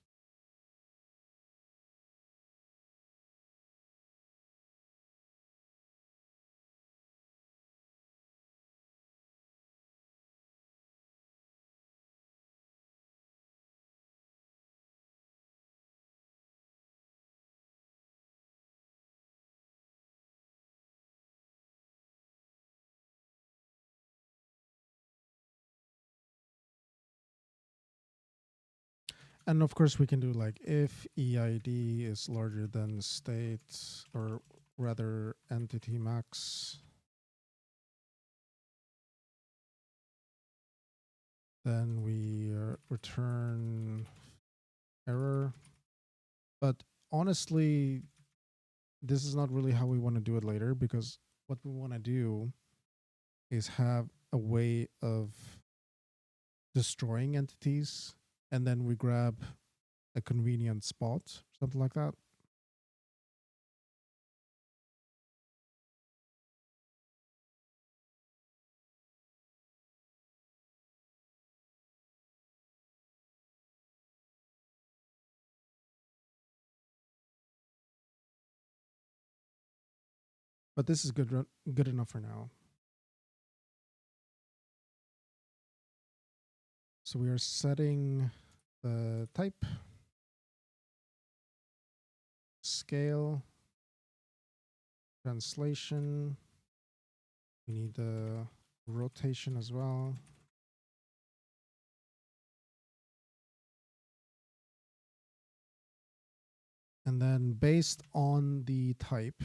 And of course, we can do like if EID is larger than state, or rather entity max, then we return error. But honestly, this is not really how we want to do it later, because what we want to do is have a way of destroying entities, and then we grab a convenient spot, something like that. But this is good enough for now. So we are setting the type, scale, translation. We need the rotation as well. And then based on the type,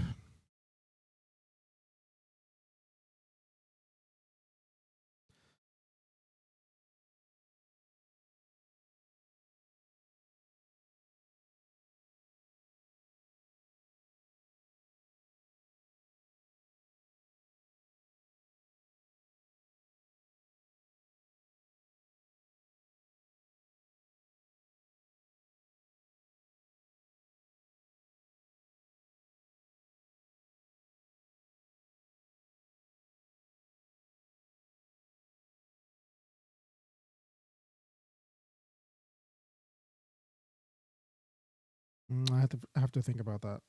I have to think about that.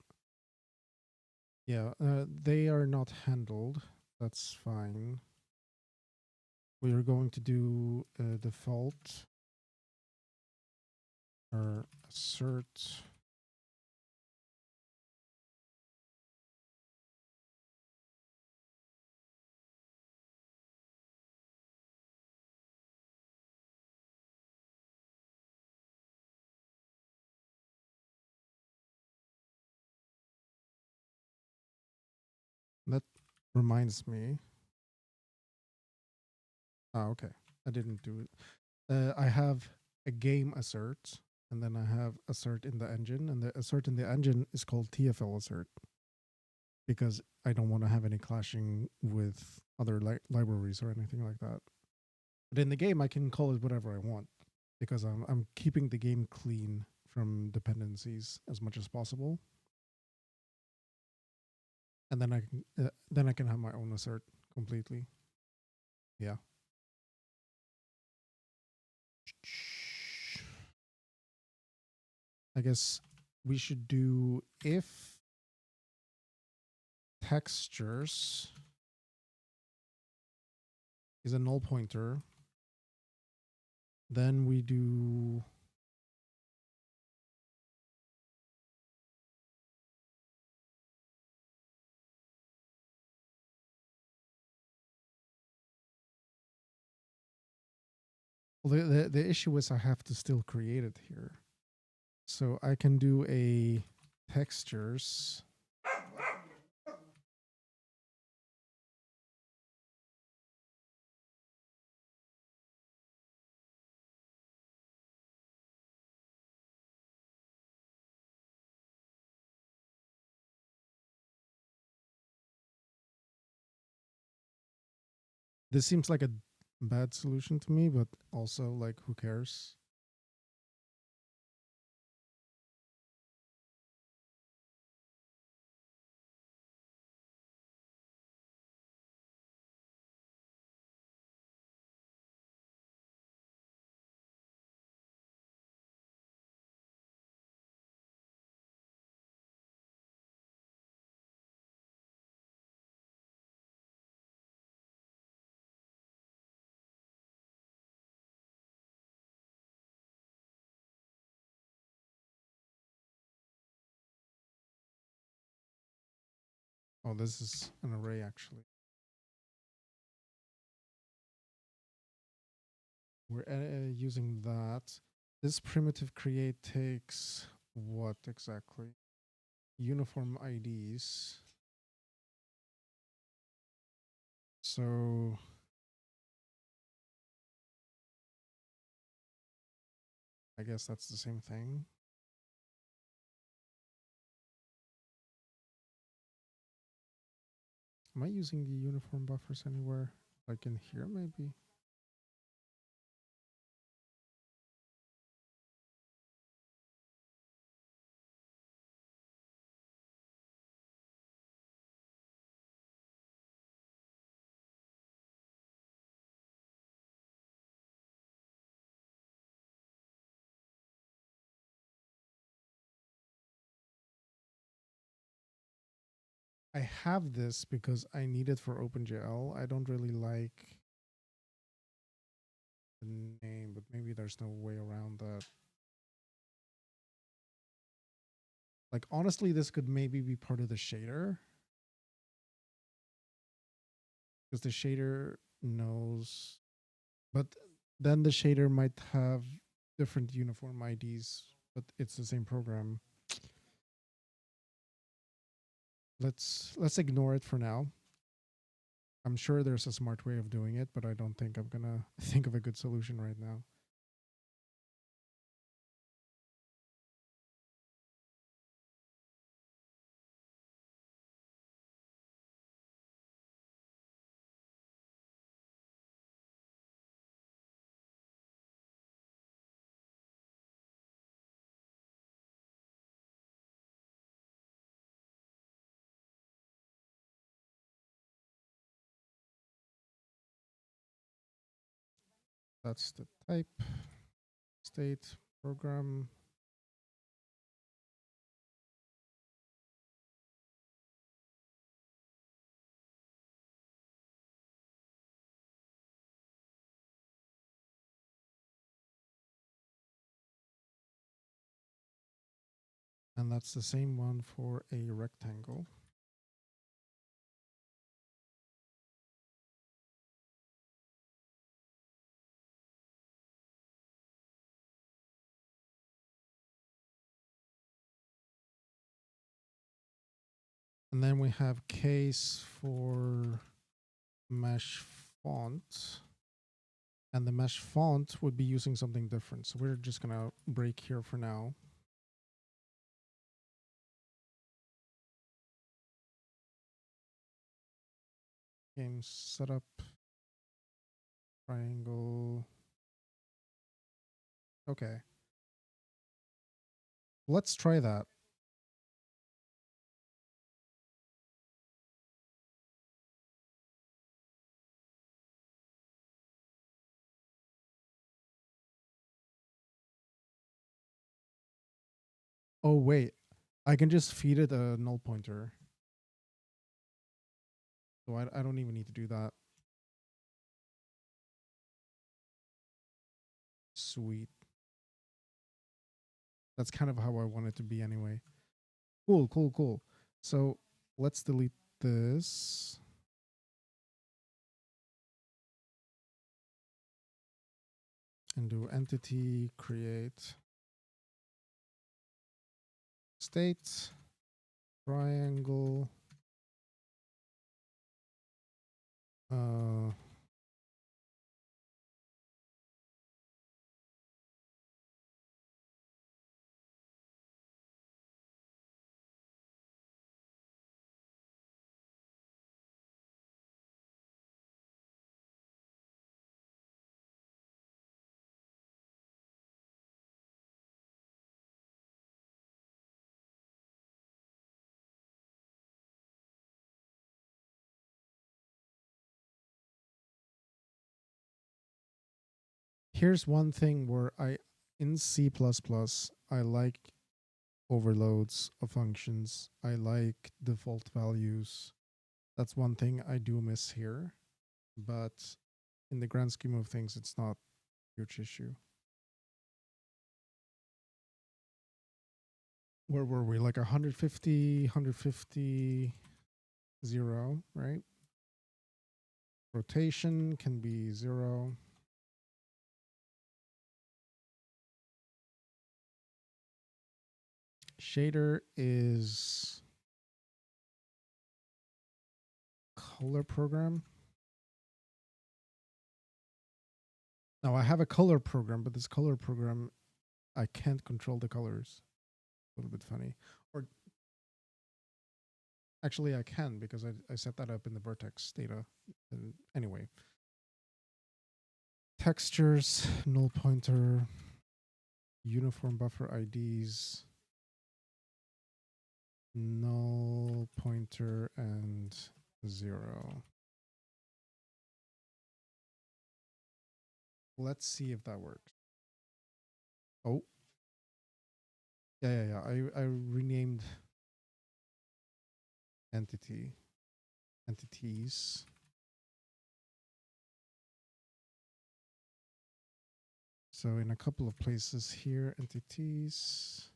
Yeah, they are not handled. That's fine. We are going to do default or assert. That reminds me. Ah, okay. I didn't do it. I have a game assert, and then I have assert in the engine, and the assert in the engine is called TFL assert, because I don't want to have any clashing with other libraries or anything like that. But in the game, I can call it whatever I want, because I'm keeping the game clean from dependencies as much as possible. And then I can have my own assert completely. Yeah. I guess we should do if textures is a null pointer, then we do well, the issue is I have to still create it here. So I can do a textures. This seems like a bad solution to me, but also like who cares? Oh, this is an array actually. We're using that. This primitive create takes what exactly? Uniform IDs. So I guess that's the same thing. Am I using the uniform buffers anywhere? Like in here, maybe? I have this because I need it for OpenGL. I don't really like the name, but maybe there's no way around that. Like, honestly, this could maybe be part of the shader. Because the shader knows. But then the shader might have different uniform IDs, but it's the same program. Let's ignore it for now. I'm sure there's a smart way of doing it, but I don't think I'm gonna think of a good solution right now. That's the type, state, program. And that's the same one for a rectangle. And then we have case for mesh font. And the mesh font would be using something different. So we're just going to break here for now. Game setup, triangle. Okay. Let's try that. Oh, wait. I can just feed it a null pointer. So I don't even need to do that. Sweet. That's kind of how I want it to be anyway. Cool, cool, cool. So let's delete this. And do entity create state triangle. Here's one thing where in C++, I like overloads of functions. I like default values. That's one thing I do miss here. But in the grand scheme of things, it's not a huge issue. Where were we? Like 150, 150, 0, right? Rotation can be 0. Shader is color program. Now I have a color program, but this color program, I can't control the colors. A little bit funny. Or actually I can because I set that up in the vertex data. And anyway. Textures, null pointer, uniform buffer IDs, null pointer, and 0. Let's see if that works. Oh. Yeah. I renamed entities. So in a couple of places here, entities.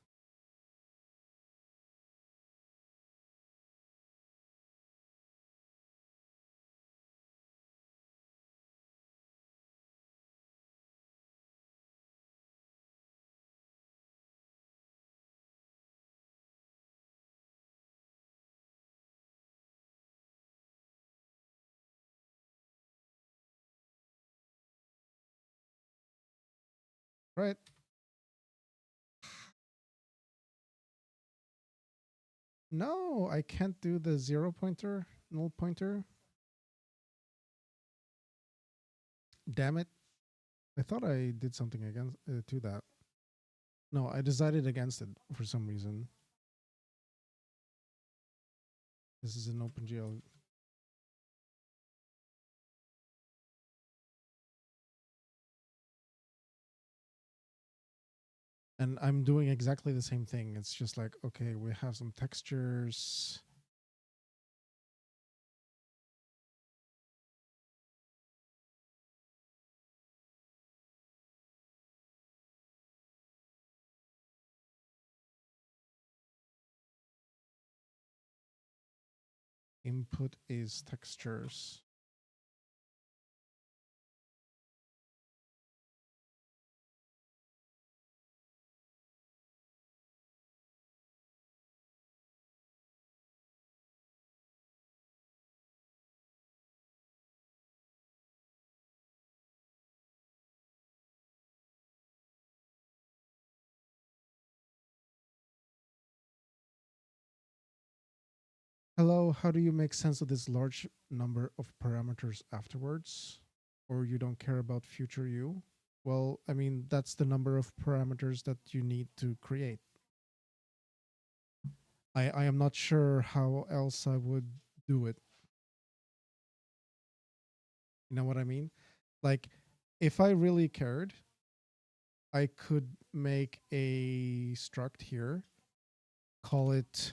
Right. No, I can't do the 0 pointer, null pointer. Damn it. I thought I did something against to that. No, I decided against it for some reason. This is an OpenGL. And I'm doing exactly the same thing. It's just like, okay, we have some textures. Input is textures. Hello, how do you make sense of this large number of parameters afterwards? Or you don't care about future you? Well, I mean, that's the number of parameters that you need to create. I am not sure how else I would do it. You know what I mean? Like, if I really cared, I could make a struct here, call it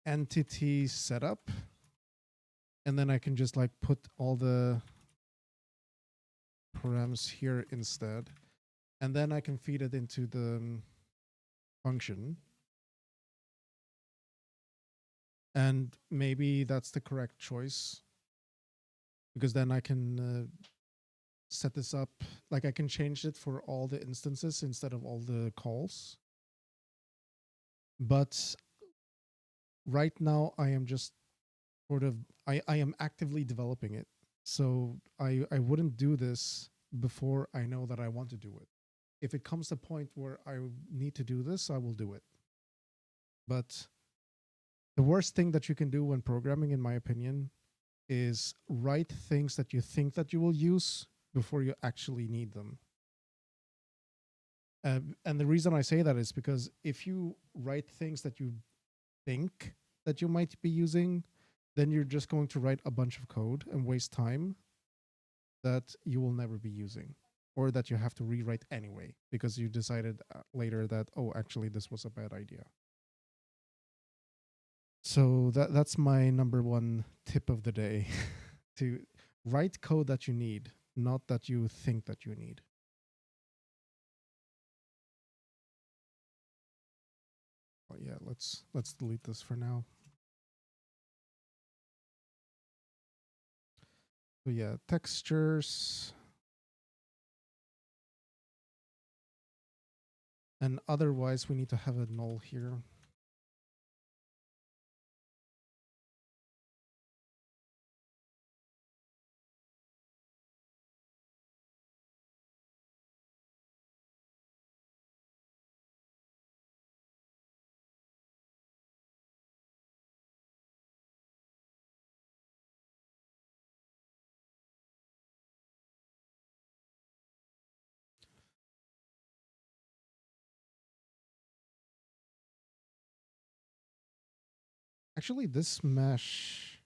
entity setup, and then I can just like put all the params here instead, and then I can feed it into the function, and maybe that's the correct choice, because then I can set this up, like I can change it for all the instances instead of all the calls. But right now I am just sort of, I am actively developing it. So I wouldn't do this before I know that I want to do it. If it comes to a point where I need to do this, I will do it. But the worst thing that you can do when programming, in my opinion, is write things that you think that you will use before you actually need them. And the reason I say that is because if you write things that you think that you might be using, then you're just going to write a bunch of code and waste time that you will never be using, or that you have to rewrite anyway because you decided later that, oh, actually this was a bad idea. So that's my number one tip of the day. To write code that you need, not that you think that you need. Oh, yeah, let's delete this for now. So yeah, textures. And otherwise, we need to have a null here. Actually, this mesh,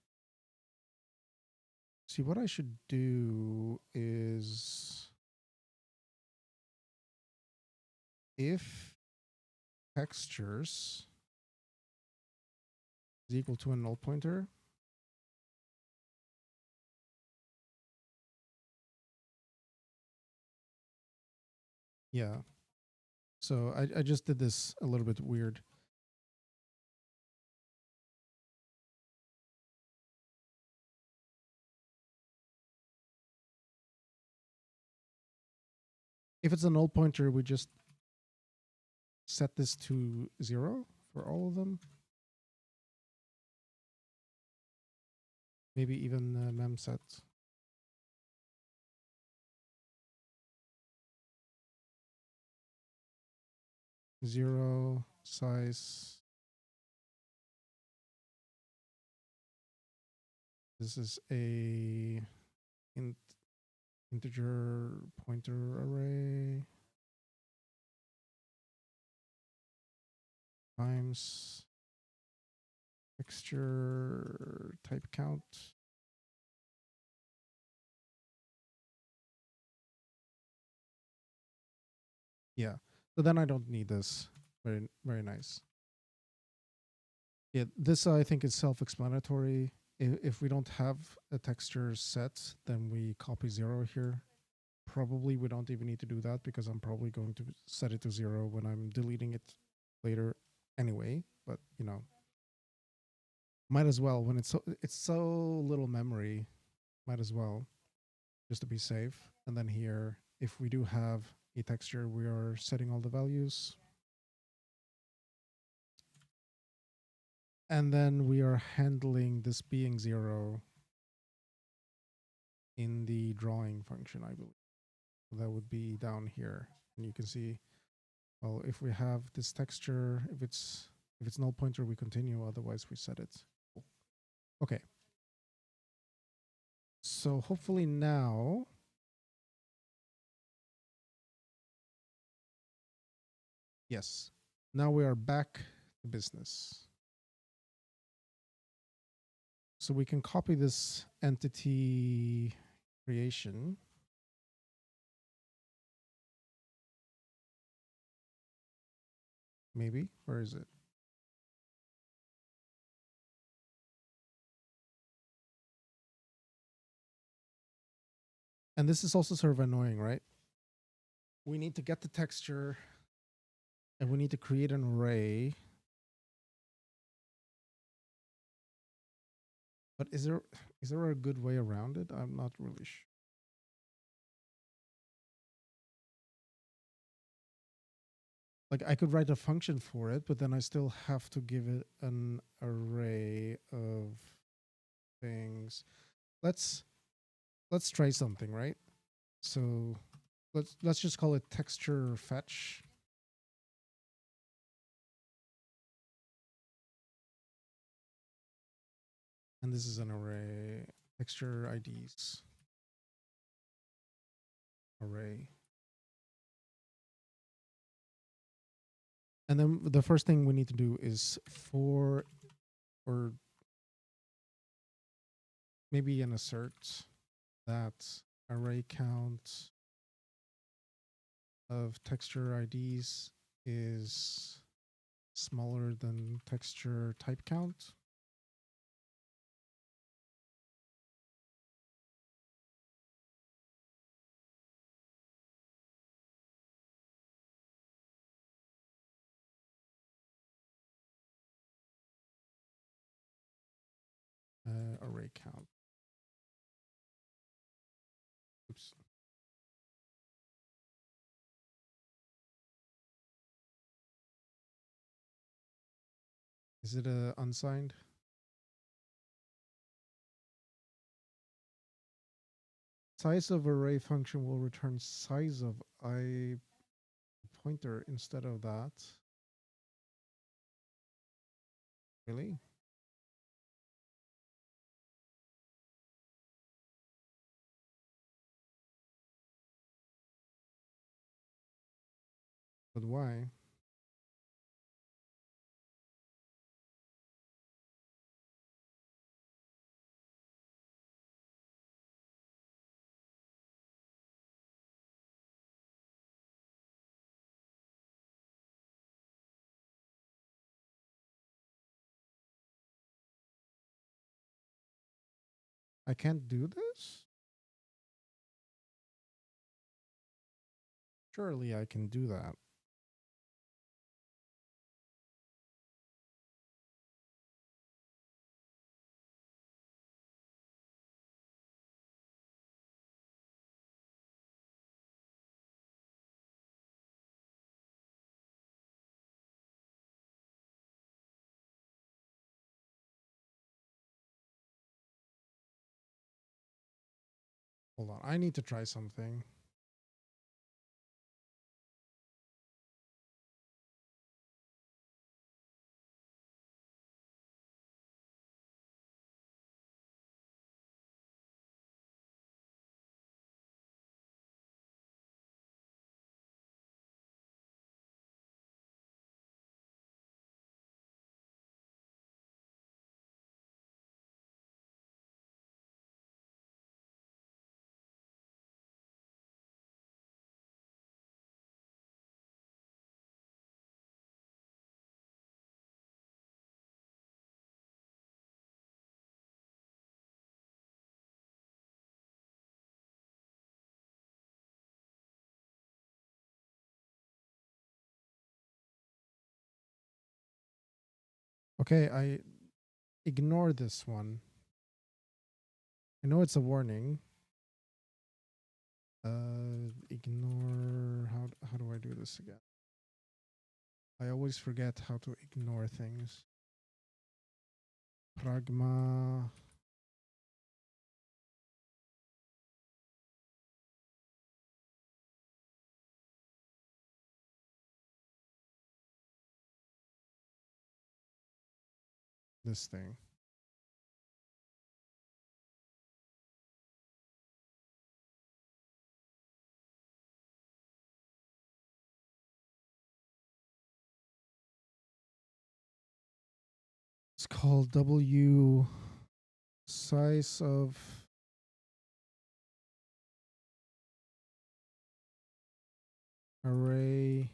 see, what I should do is if textures is equal to a null pointer, yeah. So I just did this a little bit weird. If it's a null pointer, we just set this to 0 for all of them. Maybe even mem set. 0 size. This is a integer pointer array times texture type count. Yeah. So then I don't need this. Very, very nice. Yeah, this I think is self-explanatory. If we don't have a texture set, then we copy 0 here. Probably we don't even need to do that because I'm probably going to set it to 0 when I'm deleting it later anyway. But you know, might as well when it's so little memory. Might as well just to be safe. And then here, if we do have a texture, we are setting all the values. And then we are handling this being 0 in the drawing function, I believe. So that would be down here. And you can see, well, if we have this texture, if it's null pointer, we continue. Otherwise, we set it. Okay. So hopefully now, yes, now we are back to business. So we can copy this entity creation. Maybe, where is it? And this is also sort of annoying, right? We need to get the texture and we need to create an array. But is there a good way around it? I'm not really sure. Like I could write a function for it, but then I still have to give it an array of things. Let's try something, right? So let's just call it texture fetch. And this is an array, texture IDs array. And then the first thing we need to do is for, or maybe an assert that array count of texture IDs is smaller than texture type count. Array count. Oops. Is it unsigned? Size of array function will return size of I pointer instead of that. Really? But why? I can't do this? Surely I can do that. Hold on, I need to try something. Okay, I ignore this one. I know it's a warning. Ignore. How do I do this again? I always forget how to ignore things. Pragma. This thing. It's called W size of array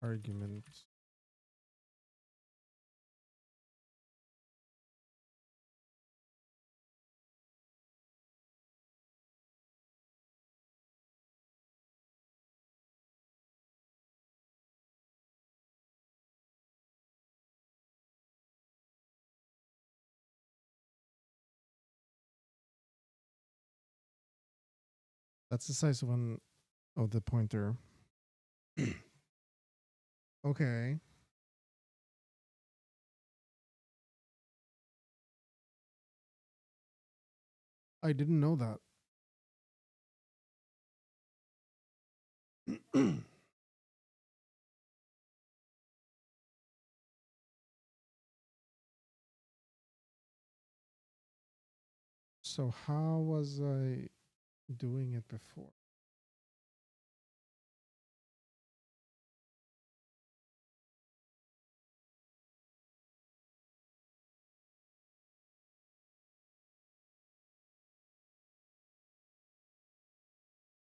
argument. That's the size of one of the pointer. Okay. I didn't know that. So how was I doing it before?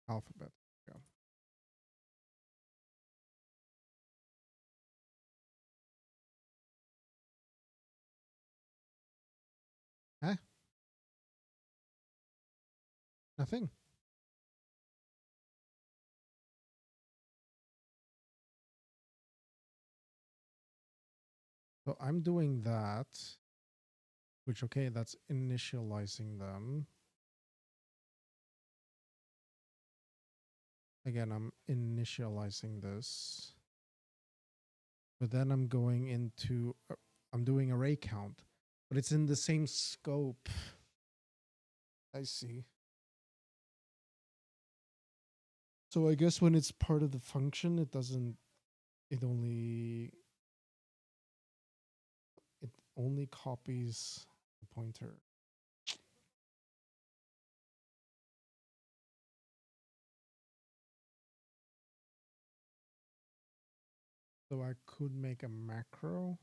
Alphabet. Yeah. Huh? Nothing. So I'm doing that, which, okay, that's initializing them. Again, I'm initializing this. But then I'm going into I'm doing array count, but it's in the same scope. I see. So I guess when it's part of the function, it doesn't, it only copies the pointer. So I could make a macro.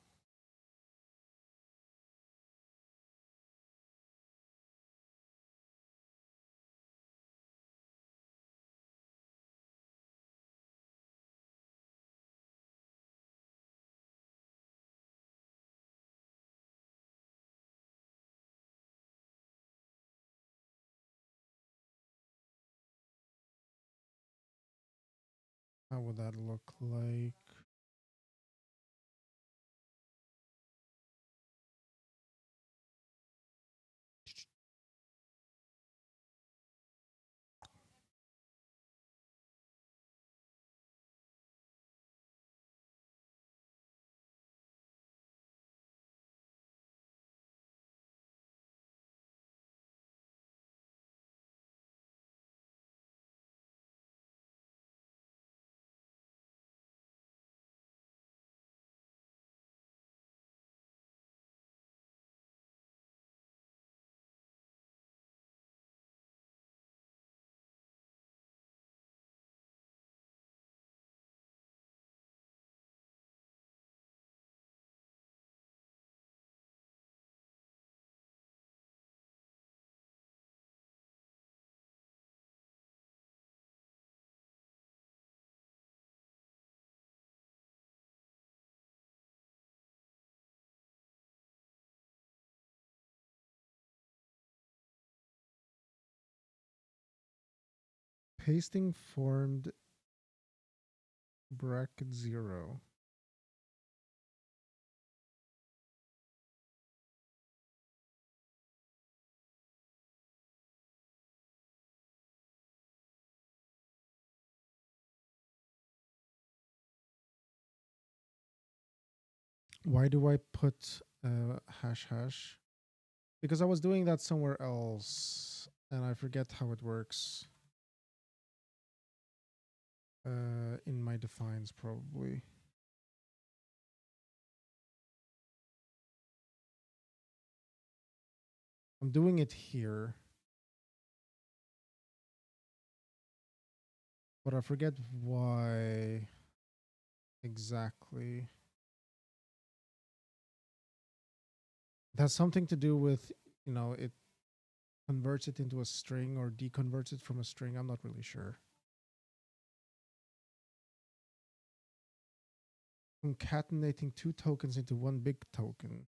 How would that look like? Pasting formed bracket 0. Why do I put hash hash? Because I was doing that somewhere else and I forget how it works. In my defines probably. I'm doing it here. But I forget why exactly. It has something to do with, you know, it converts it into a string or deconverts it from a string. I'm not really sure. Concatenating two tokens into one big token.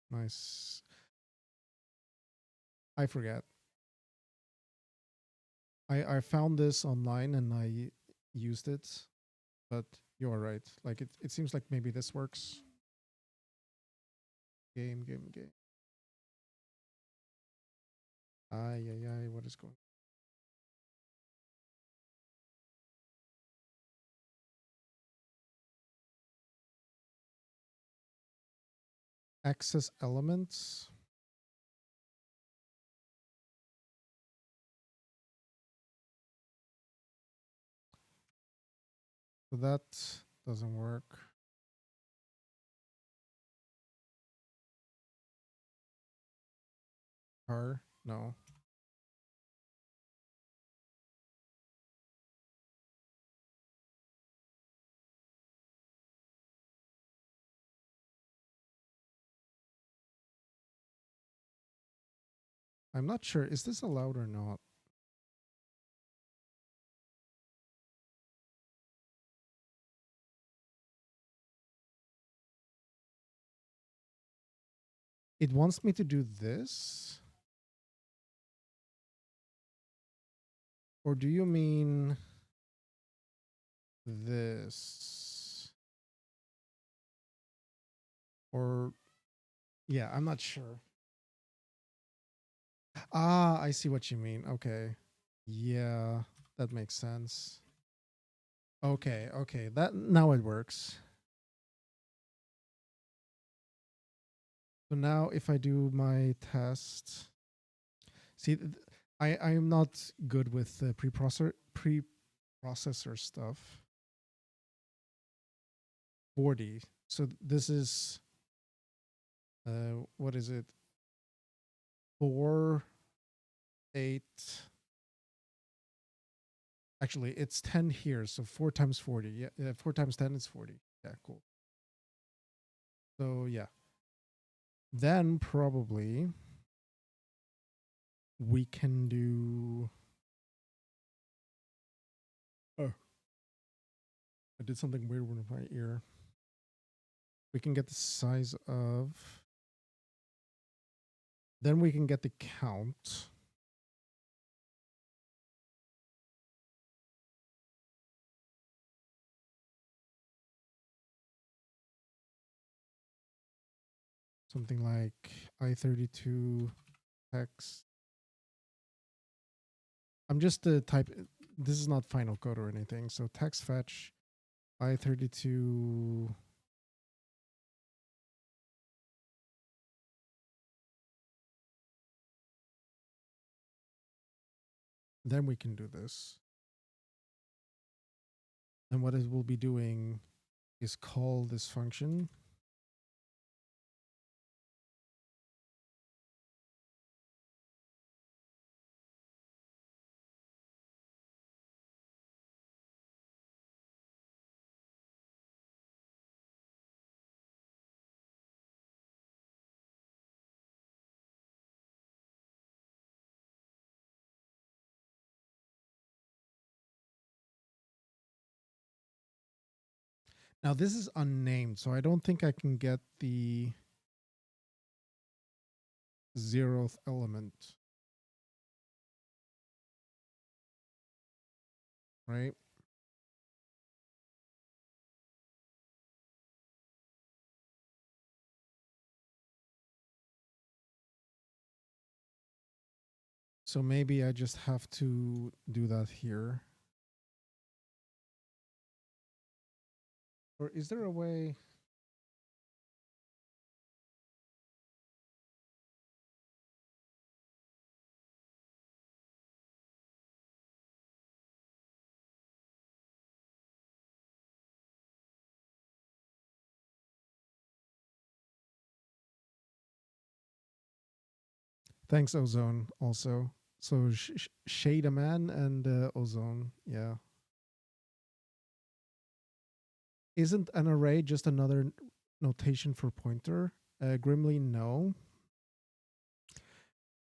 Nice. I forget. I found this online and I used it, but you're right. Like it seems like maybe this works. Game. Ay, what is going? Access elements. So that doesn't work. Car? No. I'm not sure. Is this allowed or not? It wants me to do this? Or do you mean this? Or, yeah, I'm not sure. Ah, I see what you mean. Okay. Yeah. That makes sense. Okay, okay. That now it works. So now if I do my test, see, I am not good with the preprocessor stuff. 40. So this is what is it? 4, 8. Actually, it's 10 here. So 4 times 40. Yeah, 4 times 10 is 40. Yeah, cool. So yeah. Then probably we can do. Oh, I did something weird with my ear. We can get the size of. Then we can get the count. Something like I32 text. I'm just the type. This is not final code or anything. So text fetch I32. Then we can do this. And what it will be doing is call this function. Now this is unnamed, so I don't think I can get the 0th element. Right? So maybe I just have to do that here. Or is there a way? Thanks, Ozone, also. So Shade a Man and Ozone, yeah. Isn't an array just another notation for pointer? Grimly, no.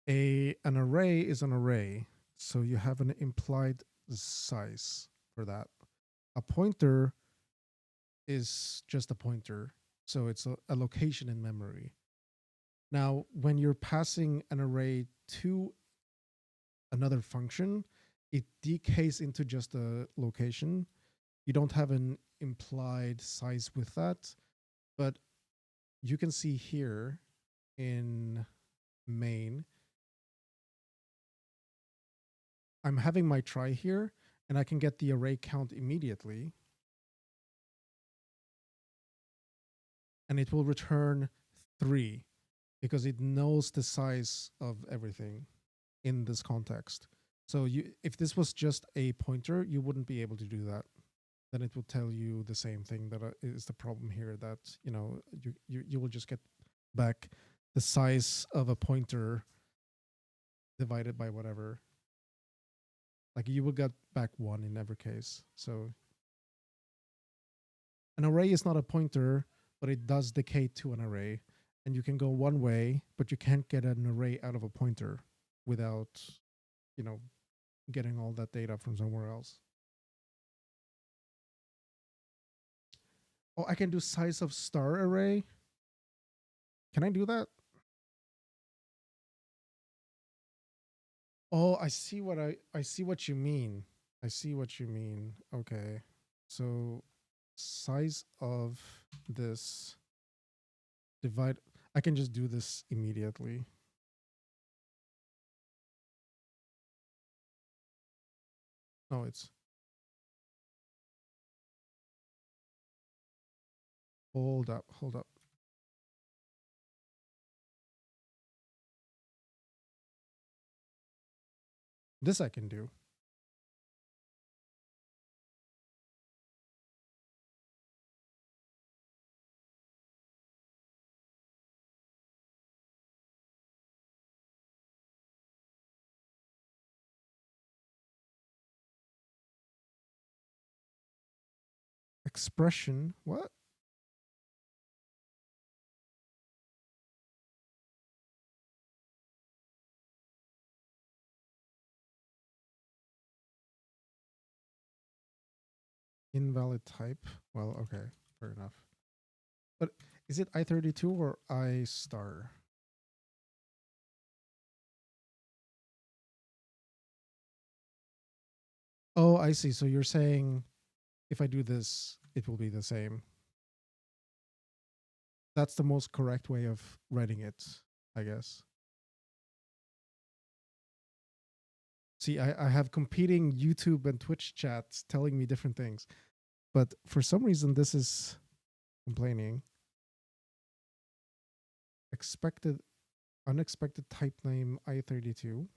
An array is an array, so you have an implied size for that. A pointer is just a pointer, so it's a location in memory. Now, when you're passing an array to another function, it decays into just a location. You don't have an implied size with that, but you can see here in main, I'm having my try here, and I can get the array count immediately. And it will return 3 because it knows the size of everything in this context. So if this was just a pointer, you wouldn't be able to do that. Then it will tell you the same thing that is the problem here, that you will just get back the size of a pointer divided by whatever. Like you will get back 1 in every case. So an array is not a pointer, but it does decay to an array. And you can go one way, but you can't get an array out of a pointer without, getting all that data from somewhere else. Oh, I can do size of star array. Can I do that? Oh, I see what you mean. I see what you mean. Okay. So size of this divide, I can just do this immediately. No, it's hold up, hold up. This I can do. Expression, what? Invalid type. Well, okay, fair enough. But is it I32 or I star? Oh, I see. So you're saying if I do this, it will be the same. That's the most correct way of writing it, I guess. See, I have competing YouTube and Twitch chats telling me different things. But for some reason, this is complaining. Expected, unexpected type name I32.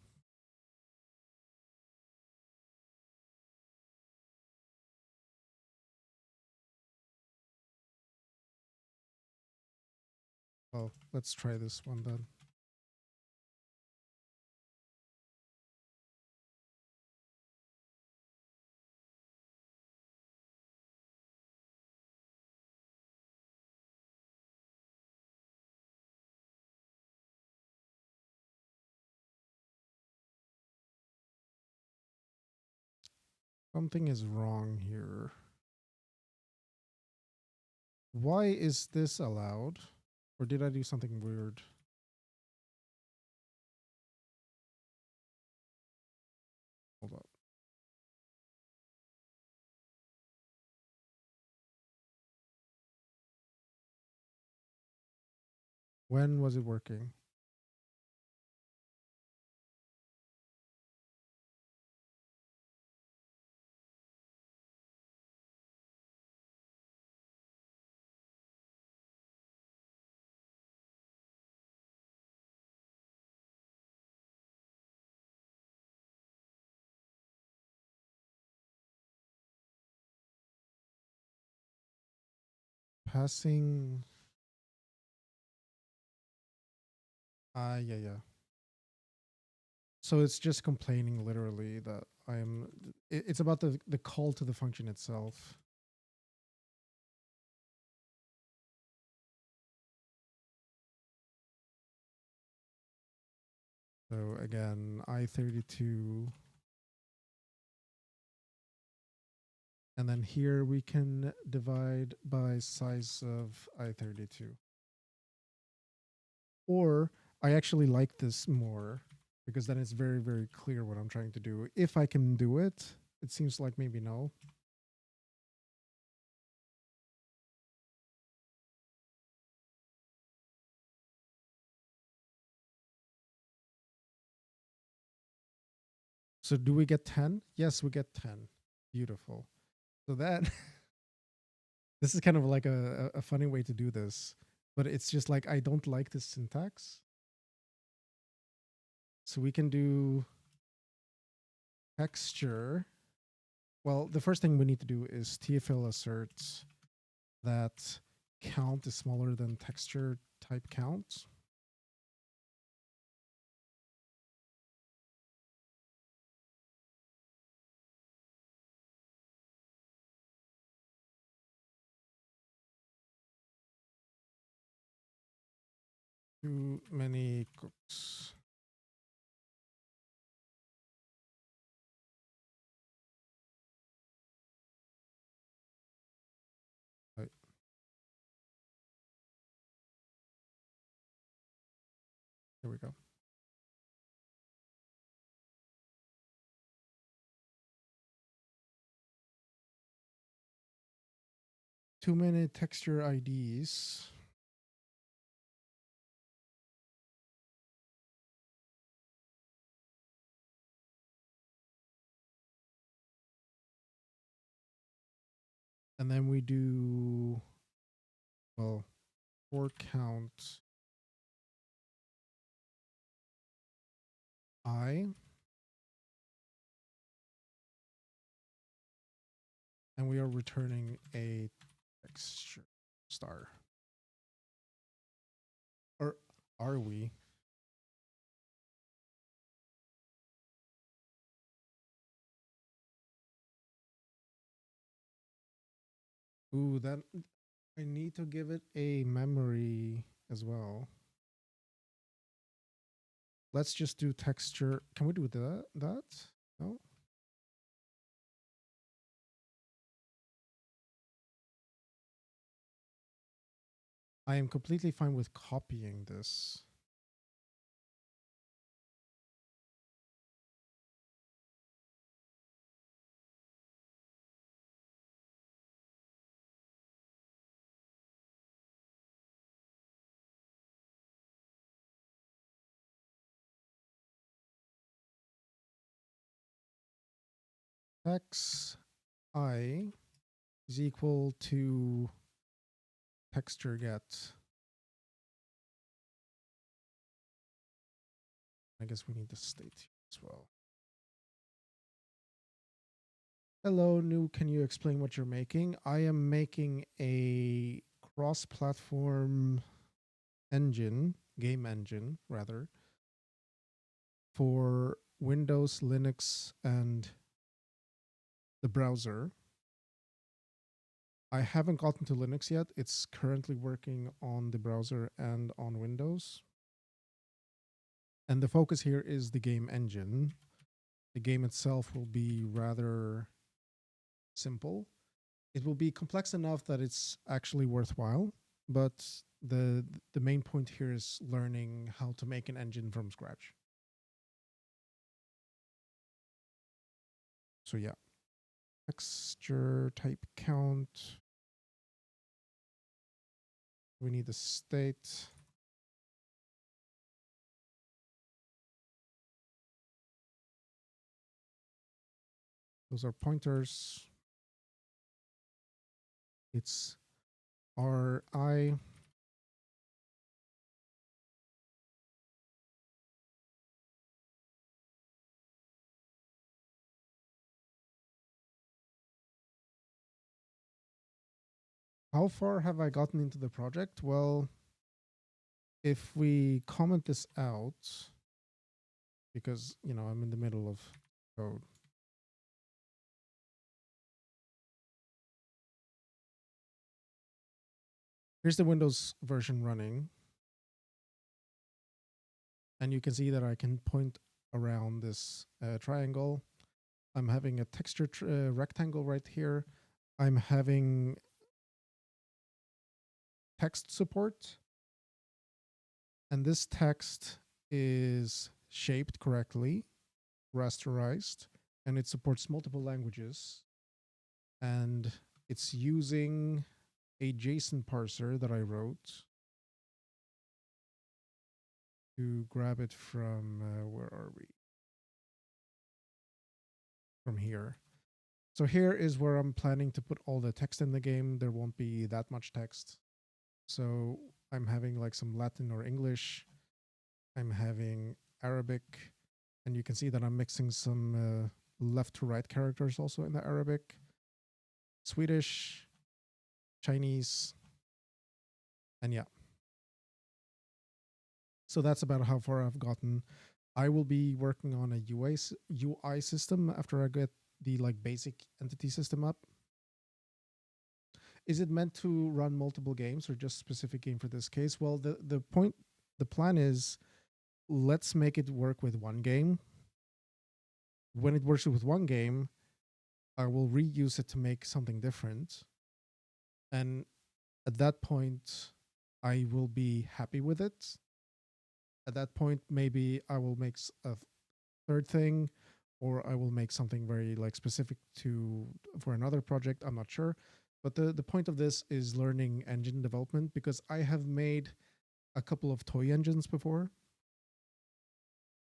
Well, let's try this one then. Something is wrong here. Why is this allowed? Or did I do something weird? Hold up. When was it working? Passing. Yeah, yeah. So it's just complaining literally that it's about the call to the function itself. So again, I32. And then here we can divide by size of I32. Or I actually like this more because then it's very, very clear what I'm trying to do. If I can do it, it seems like maybe no. So do we get 10? Yes, we get 10. Beautiful. So that this is kind of like a funny way to do this, but it's just like I don't like this syntax. So we can do texture. Well, the first thing we need to do is TFL asserts that count is smaller than texture type count. Too many cooks. Right. Here we go. Too many texture IDs. And then we do, well, for count I. And we are returning a texture star. Or are we? Ooh, that I need to give it a memory as well. Let's just do texture. Can we do that? No? I am completely fine with copying this. X I is equal to texture get. I guess we need the state as well. Hello, New. Can you explain what you're making? I am making a cross-platform engine, game engine, rather, for Windows, Linux, and the browser. I haven't gotten to Linux yet. It's currently working on the browser and on Windows. And the focus here is the game engine. The game itself will be rather simple. It will be complex enough that it's actually worthwhile, but the main point here is learning how to make an engine from scratch. So yeah, texture type count. We need the state. Those are pointers. It's RI. How far have I gotten into the project? Well, if we comment this out, because, you know, I'm in the middle of code. Here's the Windows version running. And you can see that I can point around this triangle. I'm having a texture rectangle right here. I'm having text support. And this text is shaped correctly, rasterized, and it supports multiple languages. And it's using a JSON parser that I wrote to grab it from, where are we? From here. So here is where I'm planning to put all the text in the game. There won't be that much text. So I'm having like some Latin or English. I'm having Arabic. And you can see that I'm mixing some left to right characters also in the Arabic. Swedish, Chinese, and yeah. So that's about how far I've gotten. I will be working on a UI system after I get the like basic entity system up. Is it meant to run multiple games or just specific game for this case? Well, the plan is let's make it work with one game. When it works with one game, I will reuse it to make something different. And at that point, I will be happy with it. At that point, maybe I will make a third thing, or I will make something very like specific for another project. I'm not sure. But the point of this is learning engine development, because I have made a couple of toy engines before,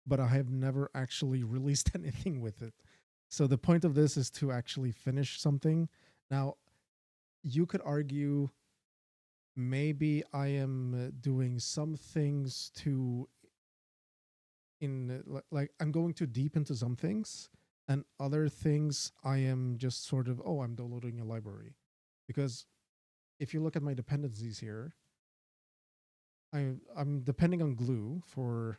but I have never actually released anything with it. So the point of this is to actually finish something. Now, you could argue maybe I am doing some things to like I'm going too deep into some things, and other things I am just sort of, oh, I'm downloading a library. Because if you look at my dependencies here, I'm depending on Glue for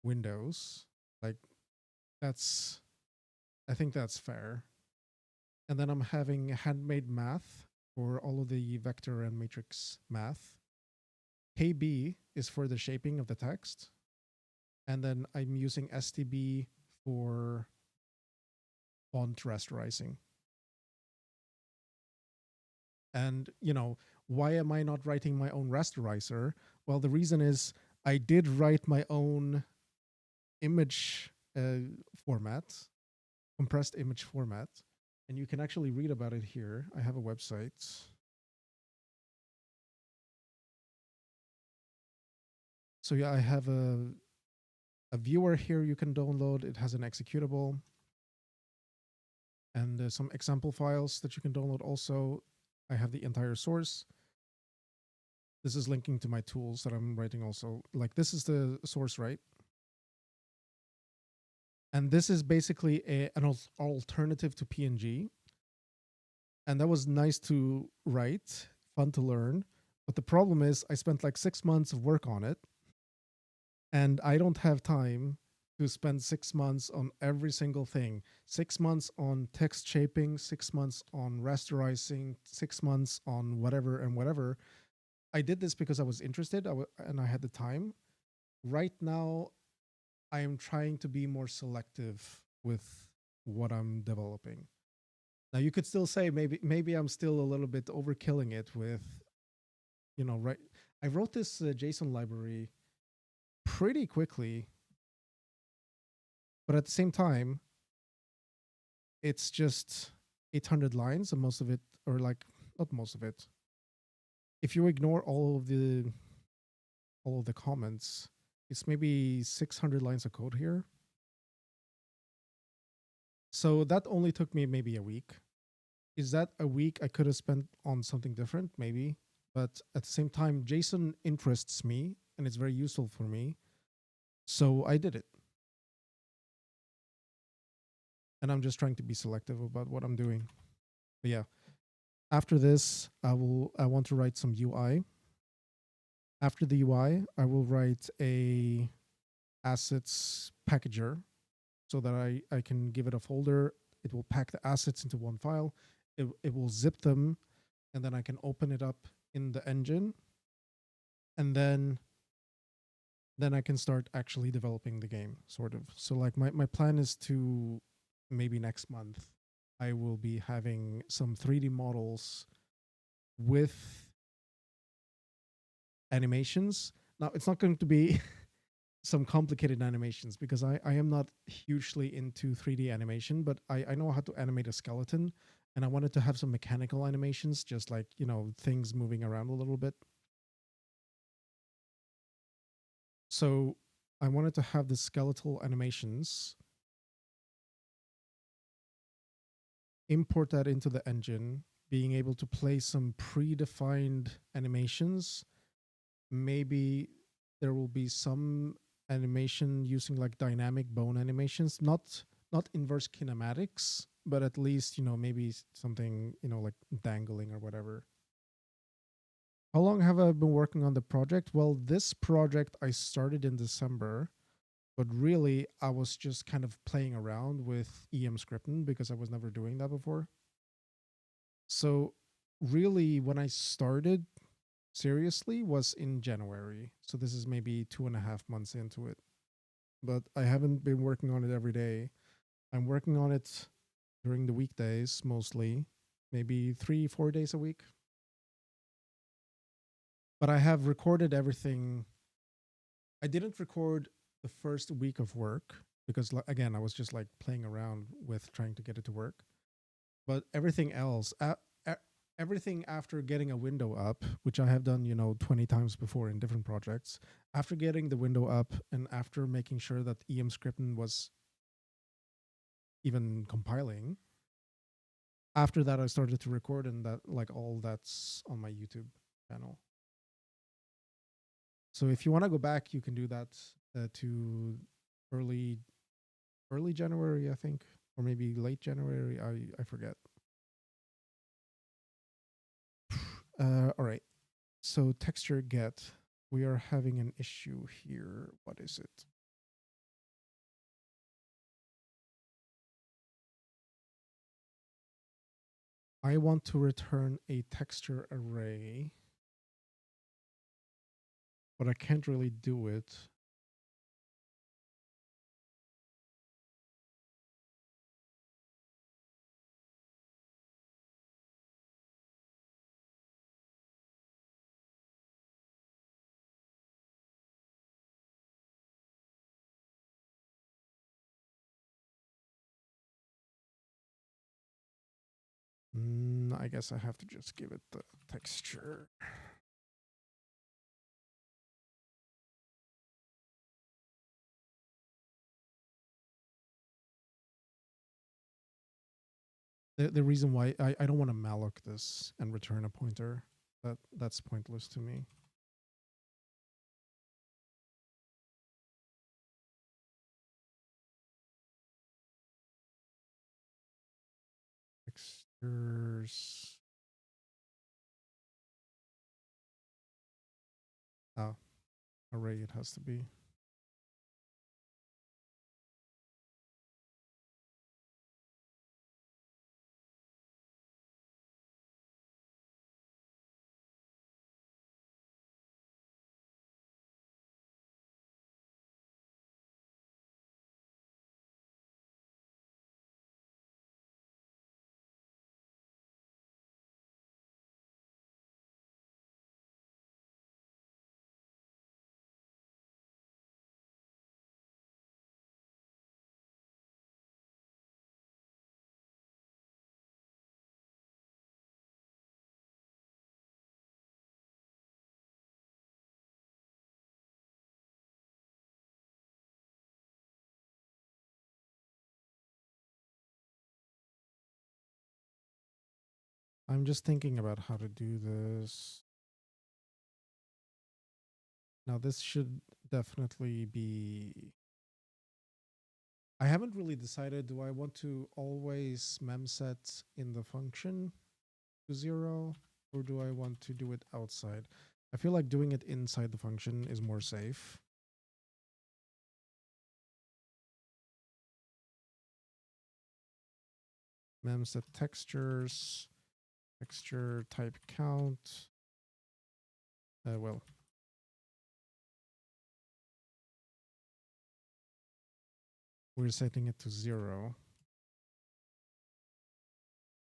Windows. Like that's I think that's fair. And then I'm having handmade math for all of the vector and matrix math. KB is for the shaping of the text. And then I'm using STB for font rasterizing. And, why am I not writing my own rasterizer? Well, the reason is I did write my own image format, compressed image format. And you can actually read about it here. I have a website. So yeah, I have a viewer here you can download. It has an executable and some example files that you can download also. I have the entire source. This is linking to my tools that I'm writing also. Like this is the source, right? And this is basically an alternative to PNG. And that was nice to write, fun to learn. But the problem is I spent like 6 months of work on it. And I don't have time to spend 6 months on every single thing. 6 months on text shaping, 6 months on rasterizing, 6 months on whatever and whatever. I did this because I was interested and I had the time. Right now, I am trying to be more selective with what I'm developing. Now you could still say maybe I'm still a little bit overkilling it with, right. I wrote this JSON library pretty quickly, but at the same time, it's just 800 lines, and most of it, or like not most of it. If you ignore all of the comments, it's maybe 600 lines of code here. So that only took me maybe a week. Is that a week I could have spent on something different? Maybe. But at the same time, JSON interests me and it's very useful for me. So I did it. And I'm just trying to be selective about what I'm doing. But yeah, after this, I want to write some UI. After the UI, I will write a assets packager so that I can give it a folder. It will pack the assets into one file. It will zip them, and then I can open it up in the engine. And then I can start actually developing the game, sort of. So like my plan is to maybe next month, I will be having some 3D models with animations. Now it's not going to be some complicated animations because I am not hugely into 3D animation, but I know how to animate a skeleton, and I wanted to have some mechanical animations, just like, things moving around a little bit. So I wanted to have the skeletal animations, import that into the engine, being able to play some predefined animations. Maybe there will be some animation using like dynamic bone animations, not inverse kinematics, but at least, maybe something, like dangling or whatever. How long have I been working on the project? Well, this project I started in December, but really I was just kind of playing around with Emscripten because I was never doing that before. So really when I started seriously was in January. So this is maybe 2.5 months into it. But I haven't been working on it every day. I'm working on it during the weekdays mostly, maybe 3-4 days a week. But I have recorded everything. I didn't record the first week of work because, again, I was just like playing around with trying to get it to work. But everything else, everything after getting a window up, which I have done, 20 times before in different projects, after getting the window up and after making sure that Emscripten was even compiling, after that, I started to record, and that like all that's on my YouTube channel. So if you want to go back, you can do that to early January, I think, or maybe late January. I forget. All right. So texture get, we are having an issue here. What is it? I want to return a texture array, but I can't really do it. I guess I have to just give it the texture. The reason why I don't want to malloc this and return a pointer, that's pointless to me. Textures. Oh, array it has to be. I'm just thinking about how to do this. Now this should definitely be, I haven't really decided, do I want to always memset in the function to 0, or do I want to do it outside? I feel like doing it inside the function is more safe. Memset textures, texture type count. Well, we're setting it to 0.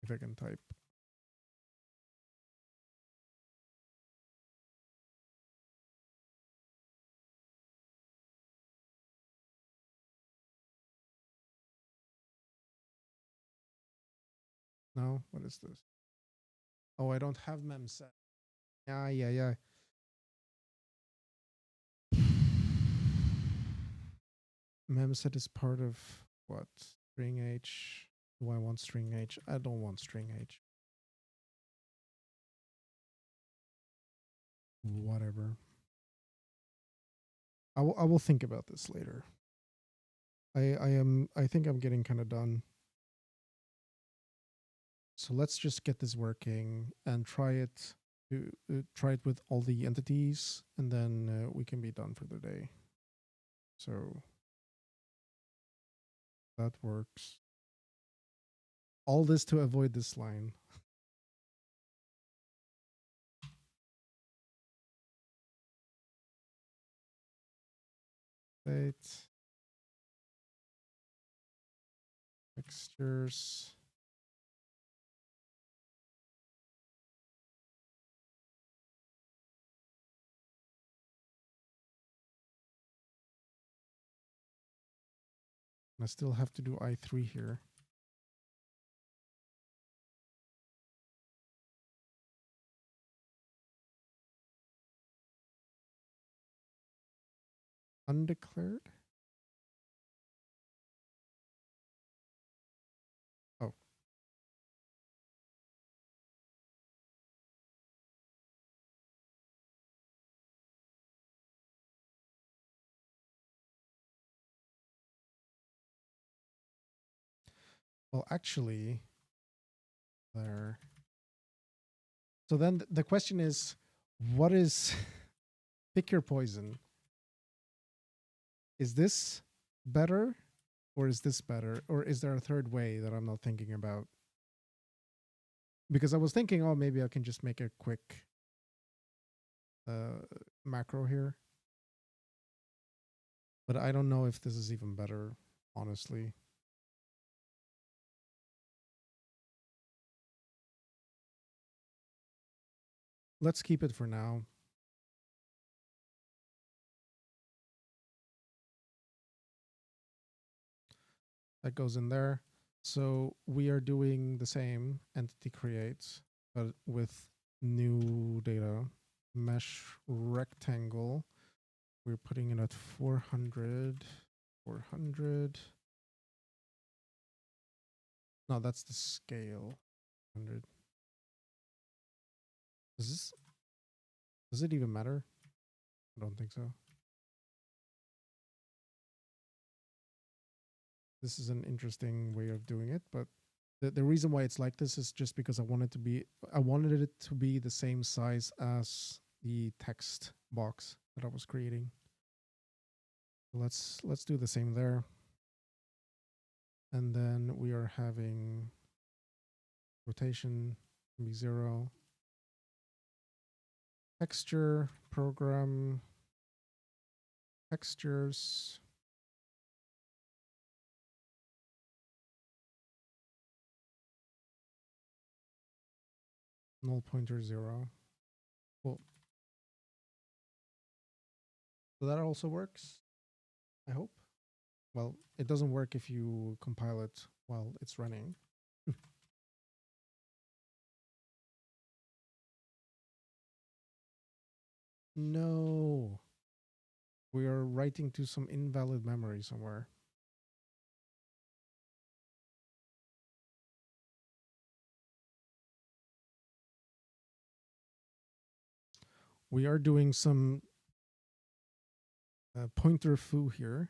If I can type. No, what is this? Oh, I don't have memset. Yeah. Memset is part of what? String H. Do I want string H? I don't want string H. Whatever. I will think about this later. I think I'm getting kind of done. So let's just get this working and try it with all the entities, and then we can be done for the day. So that works. All this to avoid this line. State textures. I still have to do I3 here. Undeclared? Oh. Well, actually, there. So then the question is, what is pick your poison? Is this better or is this better? Or is there a third way that I'm not thinking about? Because I was thinking, oh, maybe I can just make a quick macro here. But I don't know if this is even better, honestly. Let's keep it for now. That goes in there. So we are doing the same entity create, but with new data. Mesh rectangle. We're putting it at 400. 400. No, that's the scale. 100. Does it even matter? I don't think so. This is an interesting way of doing it, but the reason why it's like this is just because I wanted it to be the same size as the text box that I was creating. Let's do the same there. And then we are having rotation be 0. Texture program textures. Null pointer 0. Cool. So that also works, I hope. Well, it doesn't work if you compile it while it's running. No. We are writing to some invalid memory somewhere. We are doing some pointer foo here.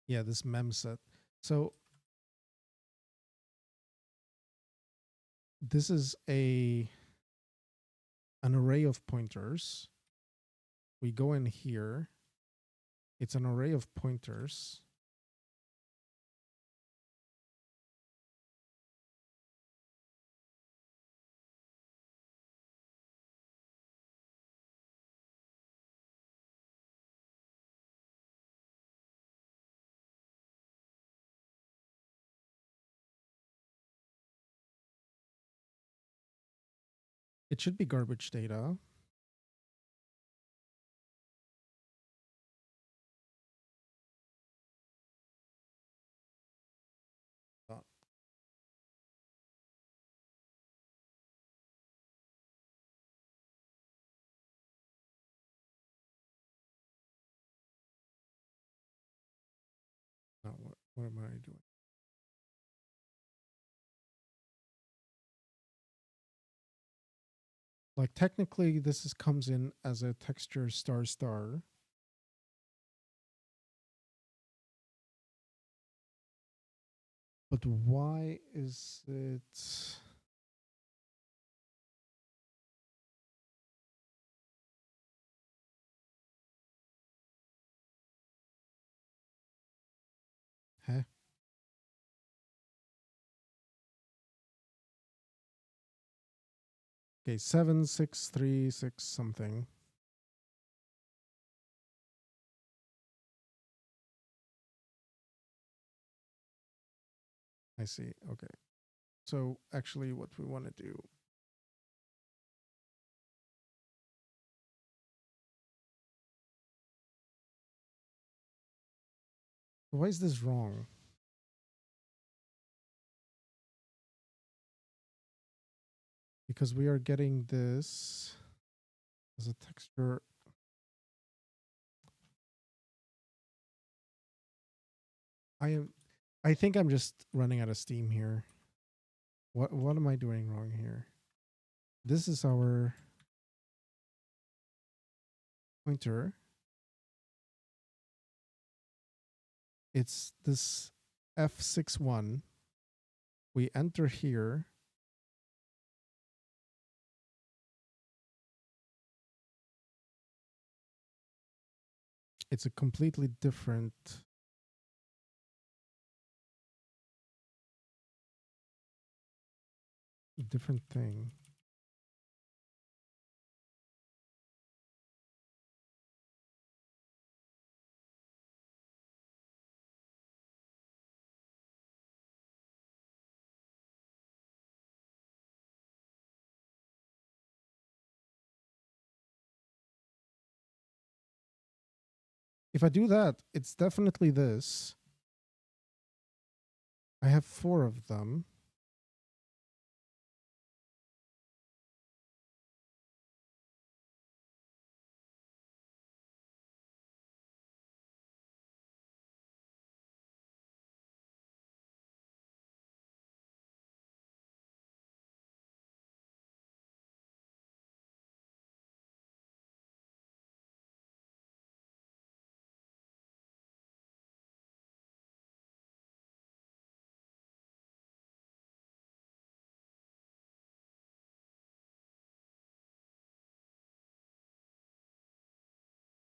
Yeah, this mem set. So this is an array of pointers. We go in here. It's an array of pointers. It should be garbage data. No, what am I doing? Like technically this comes in as a texture star star. But why is it? Huh? Okay, 7636 something. I see. Okay. So actually what we want to do. Why is this wrong? Because we are getting this as a texture. I think I'm just running out of steam here. What am I doing wrong here? This is our pointer. It's this F61. We enter here. It's a completely different thing. If I do that, it's definitely this. I have 4 of them.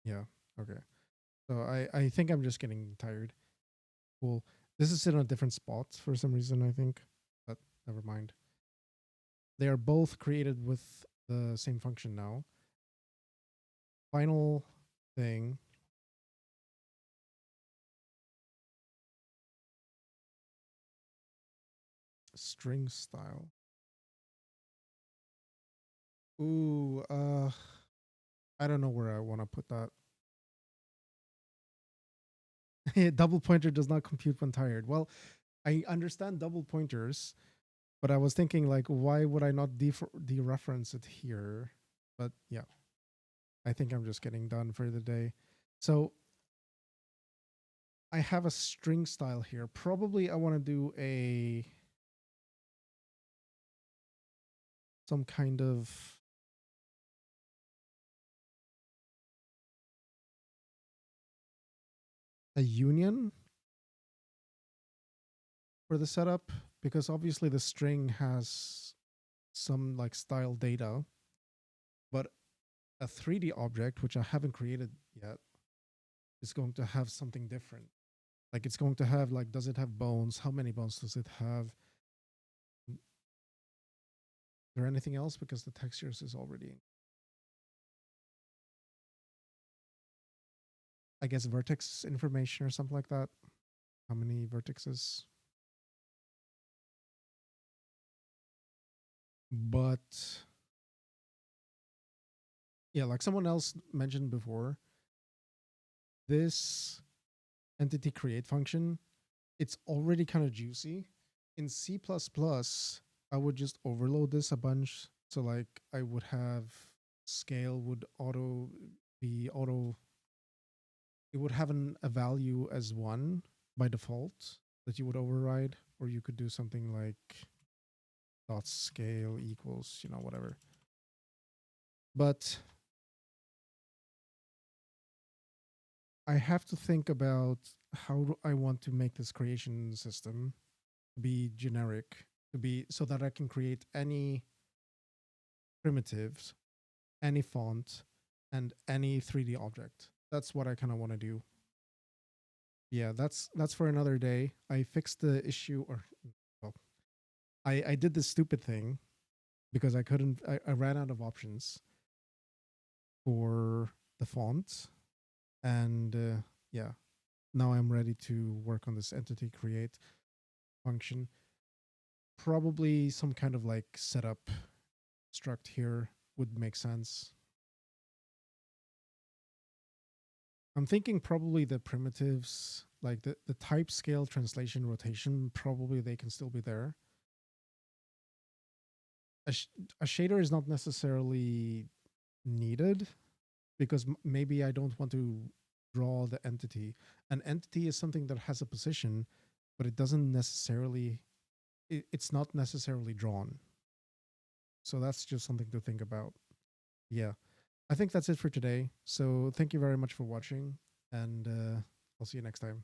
Yeah. Okay. So I think I'm just getting tired. Cool. This is in a different spot for some reason, I think. But never mind. They are both created with the same function now. Final thing. String style. Ooh, I don't know where I want to put that. Double pointer does not compute when tired. Well, I understand double pointers, but I was thinking like, why would I not dereference it here? But yeah, I think I'm just getting done for the day. So I have a string style here. Probably I want to do some kind of a union for the setup, because obviously the string has some like style data, but a 3D object, which I haven't created yet, is going to have something different. Like it's going to have like, does it have bones? How many bones does it have? Is there anything else? Because the textures is already, I guess, vertex information or something like that. How many vertices? But yeah, like someone else mentioned before, this entity create function, it's already kind of juicy. In C++, I would just overload this a bunch. So like I would have scale would be auto, it would have a value as 1 by default that you would override, or you could do something like dot scale equals, whatever. But I have to think about how do I want to make this creation system be generic, to be so that I can create any primitives, any font, and any 3D object. That's what I kind of want to do. Yeah, that's for another day. I fixed the issue, or well, I did this stupid thing because I ran out of options for the font, and yeah, now I'm ready to work on this entity create function. Probably some kind of like setup struct here would make sense. I'm thinking probably the primitives, like the type, scale, translation, rotation, probably they can still be there. A shader is not necessarily needed because maybe I don't want to draw the entity. An entity is something that has a position, but it doesn't necessarily, it's not necessarily drawn. So that's just something to think about. Yeah. I think that's it for today. So thank you very much for watching, and I'll see you next time.